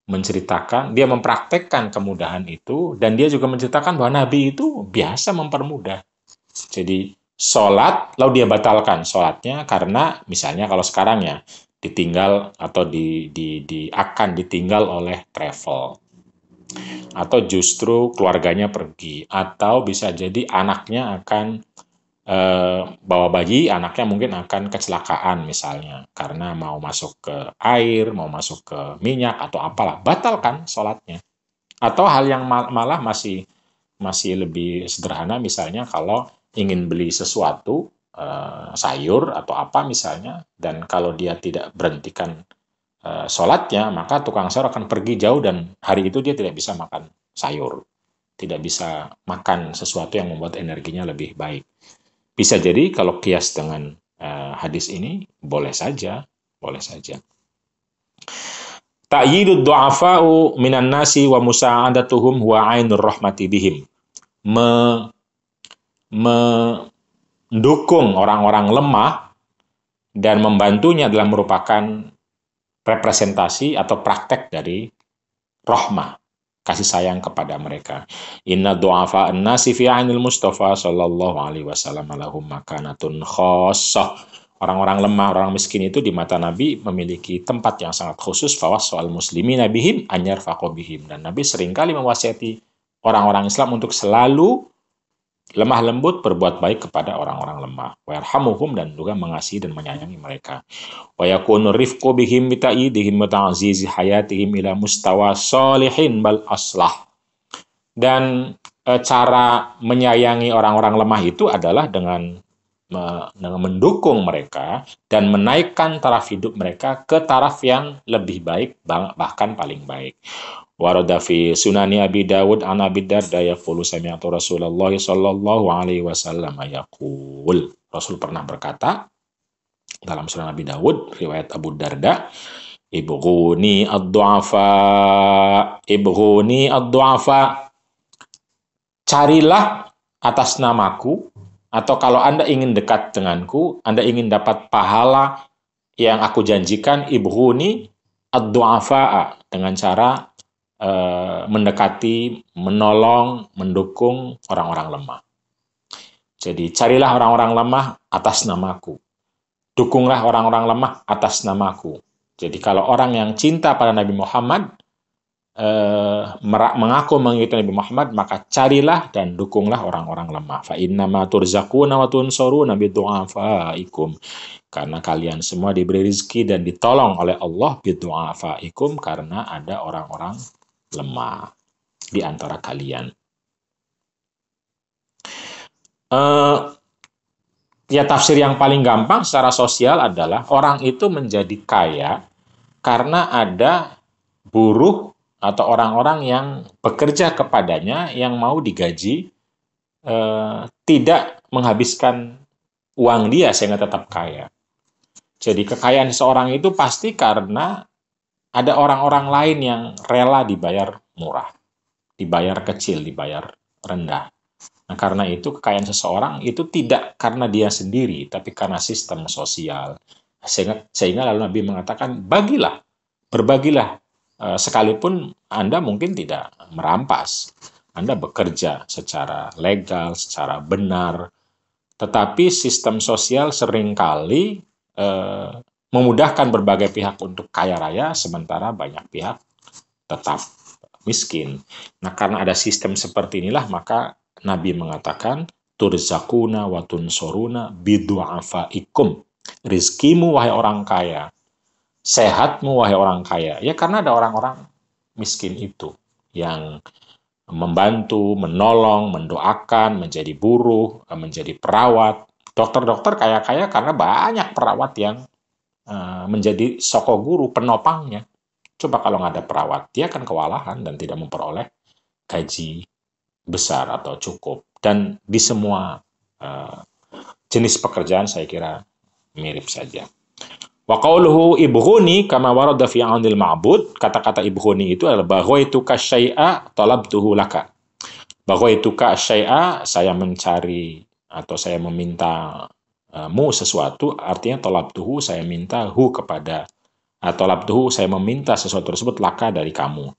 menceritakan, dia mempraktekkan kemudahan itu, dan dia juga menceritakan bahwa Nabi itu biasa mempermudah. Jadi sholat, lalu dia batalkan sholatnya karena misalnya kalau sekarang ya ditinggal atau akan ditinggal oleh travel, atau justru keluarganya pergi, atau bisa jadi anaknya akan bawa bayi, anaknya mungkin akan kecelakaan misalnya karena mau masuk ke air, mau masuk ke minyak atau apalah, batalkan sholatnya. Atau hal yang malah masih lebih sederhana, misalnya kalau ingin beli sesuatu, sayur atau apa misalnya, dan kalau dia tidak berhentikan sholatnya, maka tukang sayur akan pergi jauh dan hari itu dia tidak bisa makan sayur, tidak bisa makan sesuatu yang membuat energinya lebih baik. Bisa jadi kalau kias dengan hadis ini, boleh saja. Ta'yidud du'afa'u minan nasi wa musa'adatuhum wa ainur rahmati bihim. Mendukung orang-orang lemah dan membantunya adalah merupakan representasi atau praktek dari rahmah, kasih sayang kepada mereka. Inna du'afa an-nasi fi 'ainil Mustafa sallallahu alaihi wasallam lahum makanatun khassah. Orang-orang lemah, orang miskin itu di mata Nabi memiliki tempat yang sangat khusus, fawasal muslimina bihim an yarfaqu bihim. Dan Nabi seringkali mewasiati orang-orang Islam untuk selalu lemah lembut, berbuat baik kepada orang-orang lemah. Wa yarhamuhum, dan juga mengasihi dan menyayangi mereka. Wa yakunu rifqu bihim bi ta'yidihim wa ta'zizi hayatihim ila mustawa shalihin bal aslah. Dan cara menyayangi orang-orang lemah itu adalah dengan mendukung mereka dan menaikkan taraf hidup mereka ke taraf yang lebih baik, bahkan paling baik. Warada fi sunani Abi Dawud an Abi Darda yaqulu sami'tu Rasulullah sallallahu alaihi wasallam yaqul. Rasul pernah berkata dalam sunan Abi Dawud riwayat Abu Darda, ibghuni ad-du'afa, carilah atas namaku, atau kalau Anda ingin dekat denganku, Anda ingin dapat pahala yang aku janjikan, ibghuni ad-du'afa, dengan cara mendekati, menolong, mendukung orang-orang lemah. Jadi carilah orang-orang lemah atas namaku. Dukunglah orang-orang lemah atas namaku. Jadi kalau orang yang cinta pada Nabi Muhammad, mengaku mengikuti Nabi Muhammad, maka carilah dan dukunglah orang-orang lemah. Fa innama turzaquna wa tunsuruna bidu'afaikum. Karena kalian semua diberi rezeki dan ditolong oleh Allah bidu'afaikum, karena ada orang-orang lemah di antara kalian. Ya, tafsir yang paling gampang secara sosial adalah orang itu menjadi kaya karena ada buruh atau orang-orang yang bekerja kepadanya yang mau digaji, tidak menghabiskan uang dia sehingga tetap kaya. Jadi kekayaan seseorang itu pasti karena ada orang-orang lain yang rela dibayar murah, dibayar kecil, dibayar rendah. Nah, karena itu kekayaan seseorang itu tidak karena dia sendiri, tapi karena sistem sosial. Sehingga lalu Nabi mengatakan, berbagilah, sekalipun Anda mungkin tidak merampas. Anda bekerja secara legal, secara benar, tetapi sistem sosial seringkali eh, memudahkan berbagai pihak untuk kaya raya, sementara banyak pihak tetap miskin. Nah, karena ada sistem seperti inilah, maka Nabi mengatakan, turzakuna wa tunsoruna bidu'afaikum. Rizkimu, wahai orang kaya. Sehatmu, wahai orang kaya. Ya, karena ada orang-orang miskin itu yang membantu, menolong, mendoakan, menjadi buruh, menjadi perawat. Dokter-dokter kaya-kaya karena banyak perawat yang menjadi soko guru, penopangnya. Coba kalau nggak ada perawat, dia akan kewalahan dan tidak memperoleh gaji besar atau cukup. Dan di semua jenis pekerjaan saya kira mirip saja. Wa qawluhu ibghuni kama warada fi 'anil ma'bud, kata-kata ibghuni itu adalah baghaituka syai'a talabtuhu laka. Baghaituka syai'a, saya mencari atau saya meminta mu sesuatu, artinya talabtuhu, saya minta hu kepada, talabtuhu, saya meminta sesuatu tersebut laka dari kamu.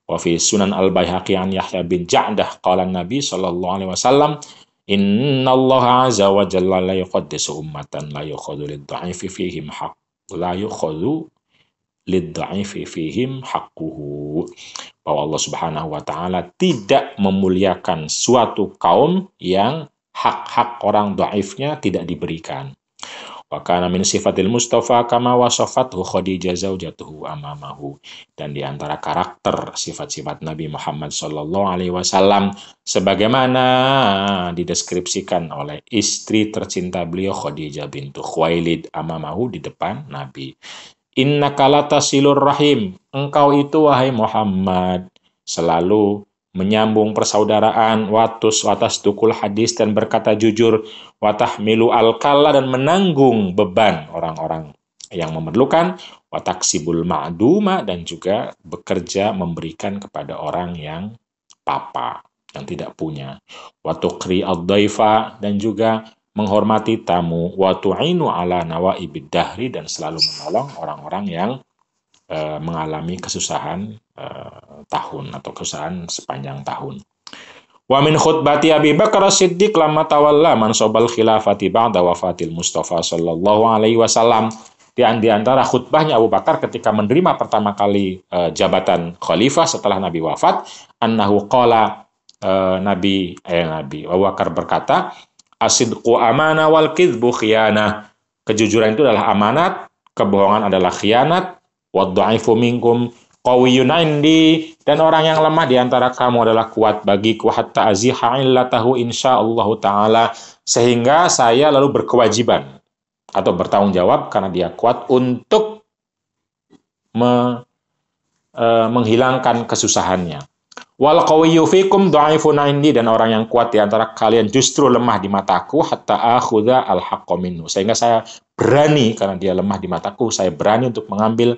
Wa fi Sunan Al-Baihaqi an Yahya bin Ja'dah qala Nabi sallallahu alaihi wasallam, innallaha azza wa jalla la yuqaddisu ummatan la yukhadhu lid-dha'ifi fihim haqq la yukhadhu lid-dha'ifi fihim haqquhu. Bahwa Allah Subhanahu wa taala tidak memuliakan suatu kaum yang hak-hak orang dhaifnya tidak diberikan. Wa kana min sifatil Mustafa kama wasafathu Khadijah zaujatuhu amamahu. Dan di antara karakter sifat-sifat Nabi Muhammad sallallahu alaihi wasallam sebagaimana dideskripsikan oleh istri tercinta beliau Khadijah bintu Khuwailid amamahu, di depan Nabi. Innaka latasilur rahim, engkau itu wahai Muhammad selalu menyambung persaudaraan, watas tukul hadis, dan berkata jujur, watahmilu al-kalla, dan menanggung beban orang-orang yang memerlukan, wataksibul ma'duma, dan juga bekerja memberikan kepada orang yang papa, yang tidak punya, watukri ad-daifa, dan juga menghormati tamu, watu'inu ala nawaibid dahri, dan selalu menolong orang-orang yang mengalami kesusahan tahun atau kesusahan sepanjang tahun. Wa min khutbati Abi Bakar Siddiq lamma tawalla mansabal khilafati ba'da wafatil Mustafa sallallahu alaihi wasallam. Di antara khutbahnya Abu Bakar ketika menerima pertama kali jabatan khalifah setelah Nabi wafat, annahu qala, Nabi Abu Bakar berkata, asidqu amanah wal kidbu khiyanah. Kejujuran itu adalah amanat, kebohongan adalah khianat. Wadha'ifu minkum qawiyyun 'indi, dan orang yang lemah di antara kamu adalah kuat bagiku, hatta aziha illatahu insyaallah taala, sehingga saya lalu berkewajiban atau bertanggung jawab karena dia kuat untuk menghilangkan kesusahannya. Wal qawiyyu fikum dha'ifun 'indi, dan orang yang kuat di antara kalian justru lemah di mataku, hatta akhudha al-haqqa minhu, sehingga saya berani, karena dia lemah di mataku, saya berani untuk mengambil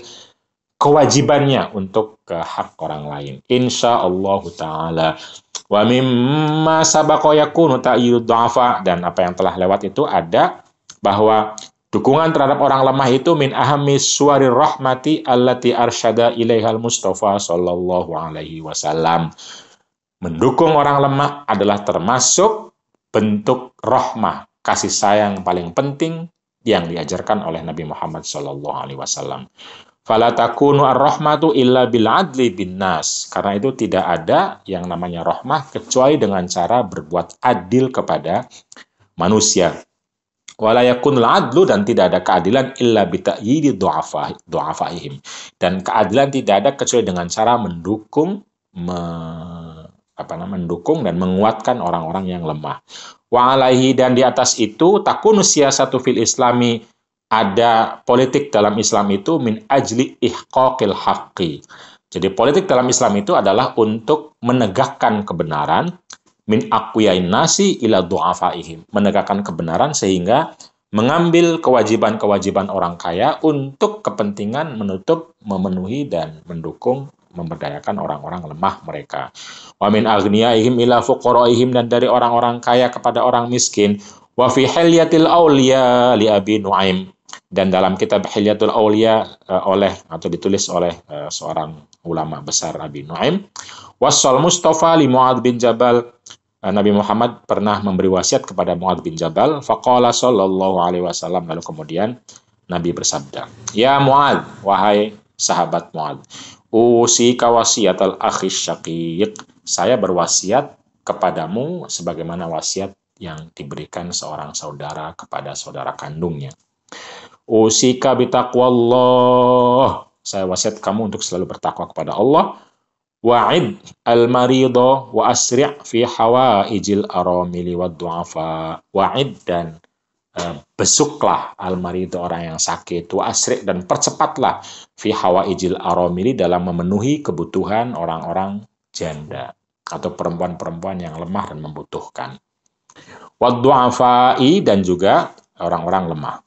kewajibannya untuk ke hak orang lain. Insyaallah taala. Wa mimma sabaqa yakunu ta'yidud du'afa, dan apa yang telah lewat itu ada bahwa dukungan terhadap orang lemah itu min ahammi suwarir rahmati allati arsyada ilaihal Mustafa sallallahu alaihi wasallam. Mendukung orang lemah adalah termasuk bentuk rahmah, kasih sayang paling penting yang diajarkan oleh Nabi Muhammad sallallahu alaihi wasallam. Fala takunu ar-rahmatu illa bil adli bin nas. Karena itu tidak ada yang namanya rahmah kecuali dengan cara berbuat adil kepada manusia. Wala yakunul adlu, dan tidak ada keadilan illa bi ta'yidi du'afaihim. Dan keadilan tidak ada kecuali dengan cara mendukung dan menguatkan orang-orang yang lemah. Wa alaihi, dan di atas itu takunu siyasatu fil islami, ada politik dalam Islam itu min ajli ihqaqil haqqi. Jadi politik dalam Islam itu adalah untuk menegakkan kebenaran, min aqwiyain nasi ila du'afaihim, menegakkan kebenaran sehingga mengambil kewajiban-kewajiban orang kaya untuk kepentingan menutup, memenuhi, dan mendukung memberdayakan orang-orang lemah mereka. Wa min aghniyaihim ila fuqaraihim, dan dari orang-orang kaya kepada orang miskin. Wa fi hilyatil auliya li Abi Nuaim, dan dalam kitab Hilyatul Auliya atau ditulis oleh seorang ulama besar Abi Nuaim, wasal Mustafa li Mu'adz bin Jabal, Nabi Muhammad pernah memberi wasiat kepada Mu'adz bin Jabal, faqala sallallahu alaihi wasallam, lalu kemudian Nabi bersabda, ya Mu'adz, wahai sahabat Mu'adz, usika wasiatal akhis syaqiq, saya berwasiat kepadamu sebagaimana wasiat yang diberikan seorang saudara kepada saudara kandungnya. Usika bitaqwallah, saya wasiat kamu untuk selalu bertakwa kepada Allah. Wa'id al-marido wa asri' fi hawaijil aramili wa du'afa. Wa'id, dan besuklah al-marido, orang yang sakit, wa asri', dan percepatlah fi hawaijil aramili, dalam memenuhi kebutuhan orang-orang janda atau perempuan-perempuan yang lemah dan membutuhkan. Wa du'afai, dan juga orang-orang lemah.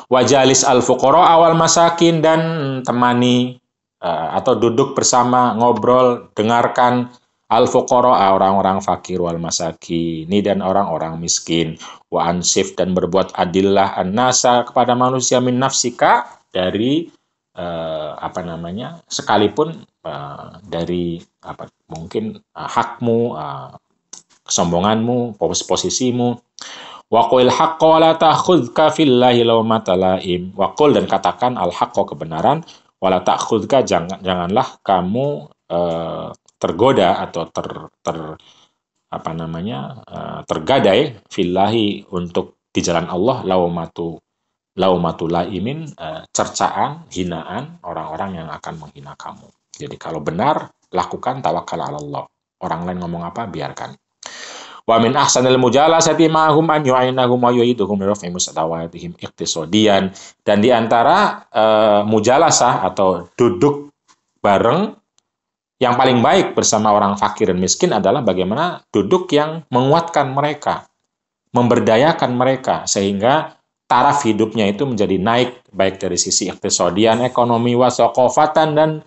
Wajalis al-fuqara awal masakin, dan temani atau duduk bersama, ngobrol, dengarkan al-fuqara, orang-orang fakir, wal masakini, dan orang-orang miskin. Wa ansif, dan berbuat adillah an-nasa, kepada manusia, min nafsika, dari sekalipun dari mungkin hakmu, kesombonganmu, posisimu. Waqul haqqo wa la ta'khudhka fillahi lawmata laim. Waqul, dan katakan al-haqqo, kebenaran, wala ta'khudhka, janganlah kamu tergoda atau tergadai fillahi, untuk di jalan Allah, laumatu laimin, cercaan, hinaan orang-orang yang akan menghina kamu. Jadi kalau benar, lakukan, tawakal ala Allah. Orang lain ngomong apa, biarkan. Wa min ahsanil mujalasati ma'hum an yu'inahum wa yu'iduhum li raf'i mustawatihim iqtisadiyan, dan di antara mujalasah atau duduk bareng yang paling baik bersama orang fakir dan miskin adalah bagaimana duduk yang menguatkan mereka, memberdayakan mereka, sehingga taraf hidupnya itu menjadi naik, baik dari sisi iqtisadian, ekonomi, wasaqafatan, dan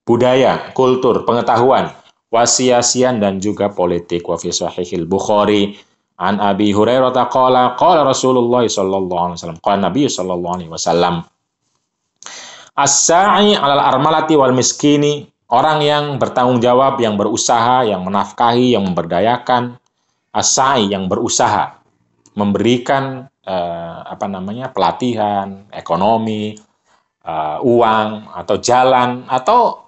budaya, kultur, pengetahuan, wasiasian, dan juga politik. Wa fi sahihil Bukhari an Abi Hurairah qala Rasulullah sallallahu alaihi wasallam, qala Nabi sallallahu alaihi wasallam, as-sa'i 'alal armalati wal miskini, orang yang bertanggung jawab, yang berusaha, yang menafkahi, yang memberdayakan. As-sa'i, yang berusaha, memberikan pelatihan, ekonomi, uang, atau jalan, atau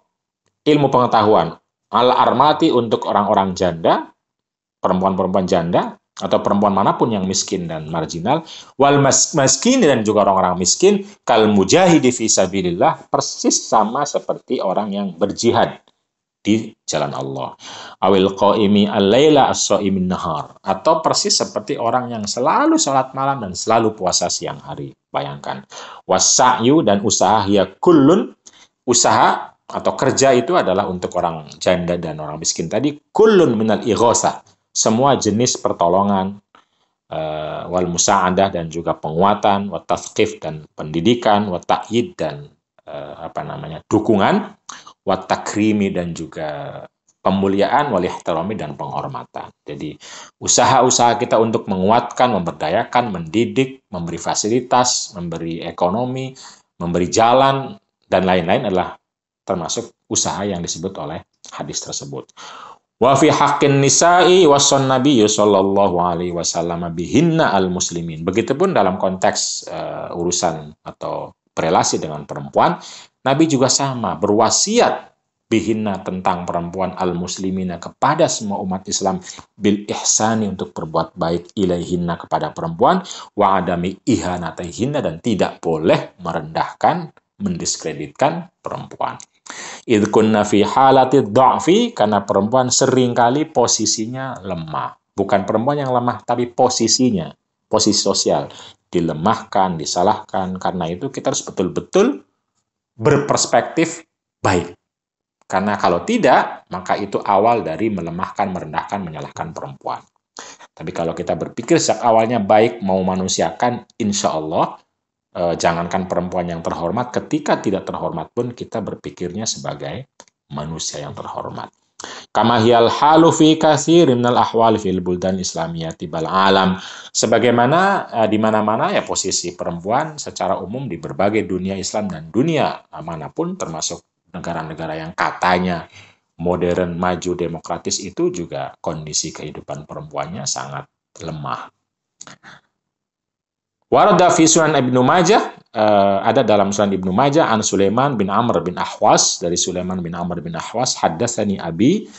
ilmu pengetahuan. Al-armati, untuk orang-orang janda, perempuan-perempuan janda, atau perempuan manapun yang miskin dan marginal. Wal miskin, dan juga orang-orang miskin. Kal mujahidi fi sabilillah, persis sama seperti orang yang berjihad di jalan Allah. Awil qaimi al-laila as-shaimin nahar, atau persis seperti orang yang selalu salat malam dan selalu puasa siang hari. Bayangkan. Was-sa'yu, dan usaha, ya kullun, usaha atau kerja itu adalah untuk orang janda dan orang miskin tadi, kullun minal ighosah, semua jenis pertolongan, wal musa'adah, dan juga penguatan, wa tafqif, dan pendidikan, wa ta'yid, dan dukungan, wa takrimi, dan juga pemuliaan, wal ihtirami, dan penghormatan. Jadi usaha-usaha kita untuk menguatkan, memberdayakan, mendidik, memberi fasilitas, memberi ekonomi, memberi jalan, dan lain-lain adalah termasuk usaha yang disebut oleh hadis tersebut. Wa fi haqqin nisa'i wasan nabiyyu sallallahu alaihi wasallam bihinna al-muslimin. Begitupun dalam konteks urusan atau relasi dengan perempuan, Nabi juga sama berwasiat bihinna, tentang perempuan, al-muslimina, kepada semua umat Islam, bil ihsani, untuk berbuat baik, ilaihinna, kepada perempuan, wa adami ihanatihinna, dan tidak boleh merendahkan, mendiskreditkan perempuan. Idh kunna fi halati dha'fi, karena perempuan seringkali posisinya lemah. Bukan perempuan yang lemah, tapi posisinya, posisi sosial, dilemahkan, disalahkan. Karena itu kita harus betul-betul berperspektif baik. Karena kalau tidak, maka itu awal dari melemahkan, merendahkan, menyalahkan perempuan. Tapi kalau kita berpikir sejak awalnya baik, mau manusiakan, insya Allah jangankan perempuan yang terhormat, ketika tidak terhormat pun kita berpikirnya sebagai manusia yang terhormat. Kama hiyal halu fi katsirin minal ahwal fil buldan islamiyati bal alam. Sebagaimana di mana-mana ya posisi perempuan secara umum di berbagai dunia Islam dan dunia manapun, termasuk negara-negara yang katanya modern, maju, demokratis, itu juga kondisi kehidupan perempuannya sangat lemah. Warada fi Sunan Ibnu Majah, ada dalam Sunan Ibnu Majah an Sulaiman bin Amr bin Ahwas, dari Sulaiman bin Amr bin Ahwas, haddatsani abi,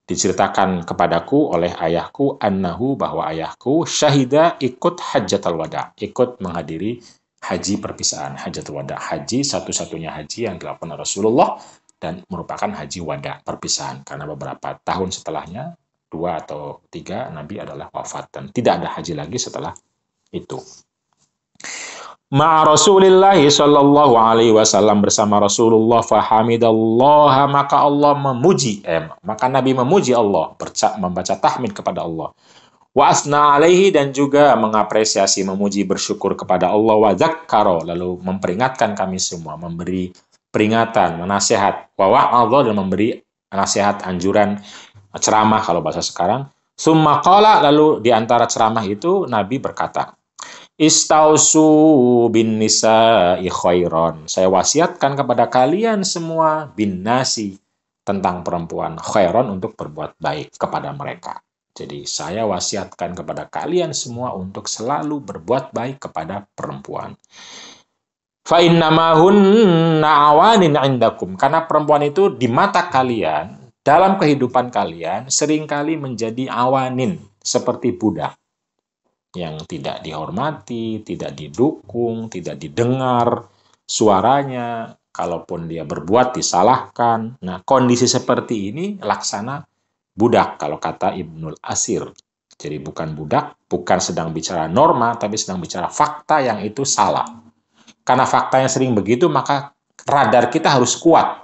diceritakan kepadaku oleh ayahku, annahu, bahwa ayahku, syahida, ikut hajjatul wada, ikut menghadiri haji perpisahan, hajjatul wada, haji satu-satunya haji yang dilakukan Rasulullah dan merupakan haji wada, perpisahan, karena beberapa tahun setelahnya, 2 atau 3, Nabi adalah wafat dan tidak ada haji lagi setelah itu. Ma'a Rasulillah sallallahu alaihi wasallam, bersama Rasulullah, fahamidallaha, maka Allah memuji, maka Nabi memuji Allah, membaca tahmid kepada Allah. Wa asna alaihi, dan juga mengapresiasi, memuji, bersyukur kepada Allah. Wa dzakkara, lalu memperingatkan kami semua, memberi peringatan, menasihat. Wa wa'adha, dan memberi nasihat, anjuran, ceramah kalau bahasa sekarang. Summa qala, lalu di antara ceramah itu Nabi berkata, Istausu bin nisa'i khairan. Saya wasiatkan kepada kalian semua bin nasi, tentang perempuan, khairan, untuk berbuat baik kepada mereka. Jadi saya wasiatkan kepada kalian semua untuk selalu berbuat baik kepada perempuan. Fa innamahunna awanin indakum, karena perempuan itu di mata kalian, dalam kehidupan kalian, seringkali menjadi awanin, seperti budak yang tidak dihormati, tidak didukung, tidak didengar suaranya, kalaupun dia berbuat disalahkan. Nah, kondisi seperti ini laksana budak kalau kata Ibnul Asir. Jadi bukan budak, bukan sedang bicara norma, tapi sedang bicara fakta yang itu salah. Karena faktanya sering begitu, maka radar kita harus kuat.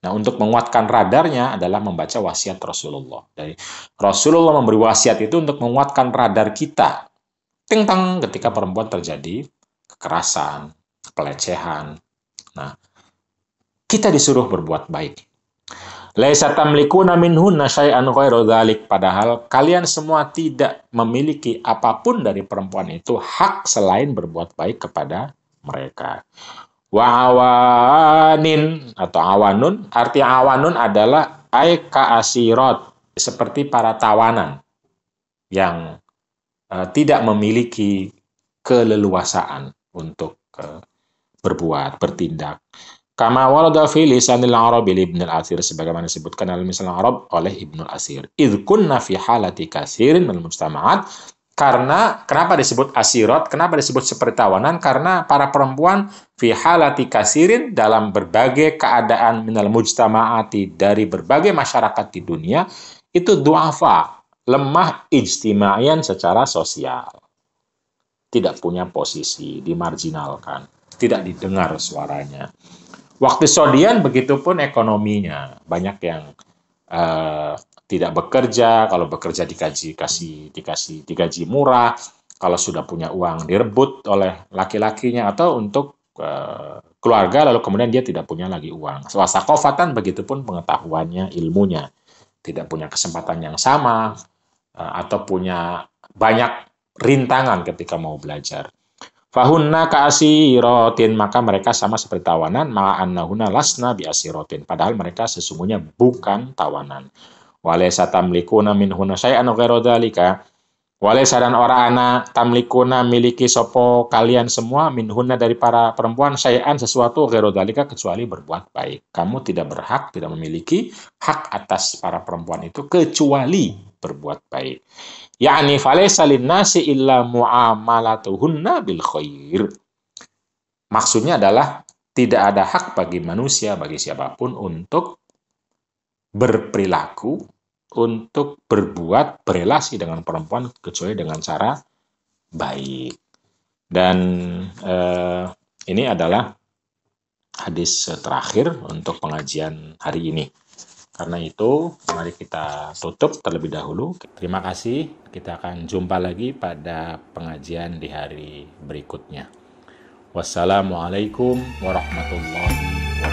Nah, untuk menguatkan radarnya adalah membaca wasiat Rasulullah. Dari Rasulullah memberi wasiat itu untuk menguatkan radar kita. Ting-tang, ketika perempuan terjadi kekerasan, pelecehan. Nah, kita disuruh berbuat baik. Laisa tamlikuna minhunna syai'an ghairu dzalik, padahal kalian semua tidak memiliki apapun dari perempuan itu hak selain berbuat baik kepada mereka. Wa awanin atau awanun, arti awanun adalah ay ka'asirat, seperti para tawanan yang tidak memiliki keleluasaan untuk berbuat, bertindak. Kama warada fi lisanil Arab Ibnu al-Athir, sebagaimana disebutkan dalam lisan Arab oleh Ibnu al-Athir. Idh kunna fi halati katsirin minal mujtama'at, karena kenapa disebut asirat, kenapa disebut seperti tawanan? Karena para perempuan fi halati katsirin, dalam berbagai keadaan minal mujtama'ati, dari berbagai masyarakat di dunia, itu du'afa, lemah ijtimaian secara sosial, tidak punya posisi, dimarginalkan, tidak didengar suaranya. Waktu sodian begitupun ekonominya, banyak yang tidak bekerja, kalau bekerja digaji murah, kalau sudah punya uang direbut oleh laki-lakinya, atau untuk keluarga, lalu kemudian dia tidak punya lagi uang. Wasaqofatan, begitupun pengetahuannya, ilmunya, tidak punya kesempatan yang sama, atau punya banyak rintangan ketika mau belajar. Fahunna ka'asiratin, maka mereka sama seperti tawanan, ma'annahunna lasna bi'asiratin, padahal mereka sesungguhnya bukan tawanan. Walaysa tamlikuna minhunna syai'an ghairu dzalika, walaysa, dan ora'ana, tamlikuna, miliki sopo kalian semua, minhunna, dari para perempuan, syai'an, sesuatu, ghairu dzalika, kecuali berbuat baik. Kamu tidak berhak, tidak memiliki hak atas para perempuan itu kecuali berbuat baik. Yakni falaysa linnasi illa muamalatuhunna bil khair. Maksudnya adalah tidak ada hak bagi manusia, bagi siapapun, untuk berperilaku, untuk berbuat, berelasi dengan perempuan kecuali dengan cara baik. Dan ini adalah hadis terakhir untuk pengajian hari ini. Karena itu, mari kita tutup terlebih dahulu. Terima kasih. Kita akan jumpa lagi pada pengajian di hari berikutnya. Wassalamualaikum warahmatullahi wabarakatuh.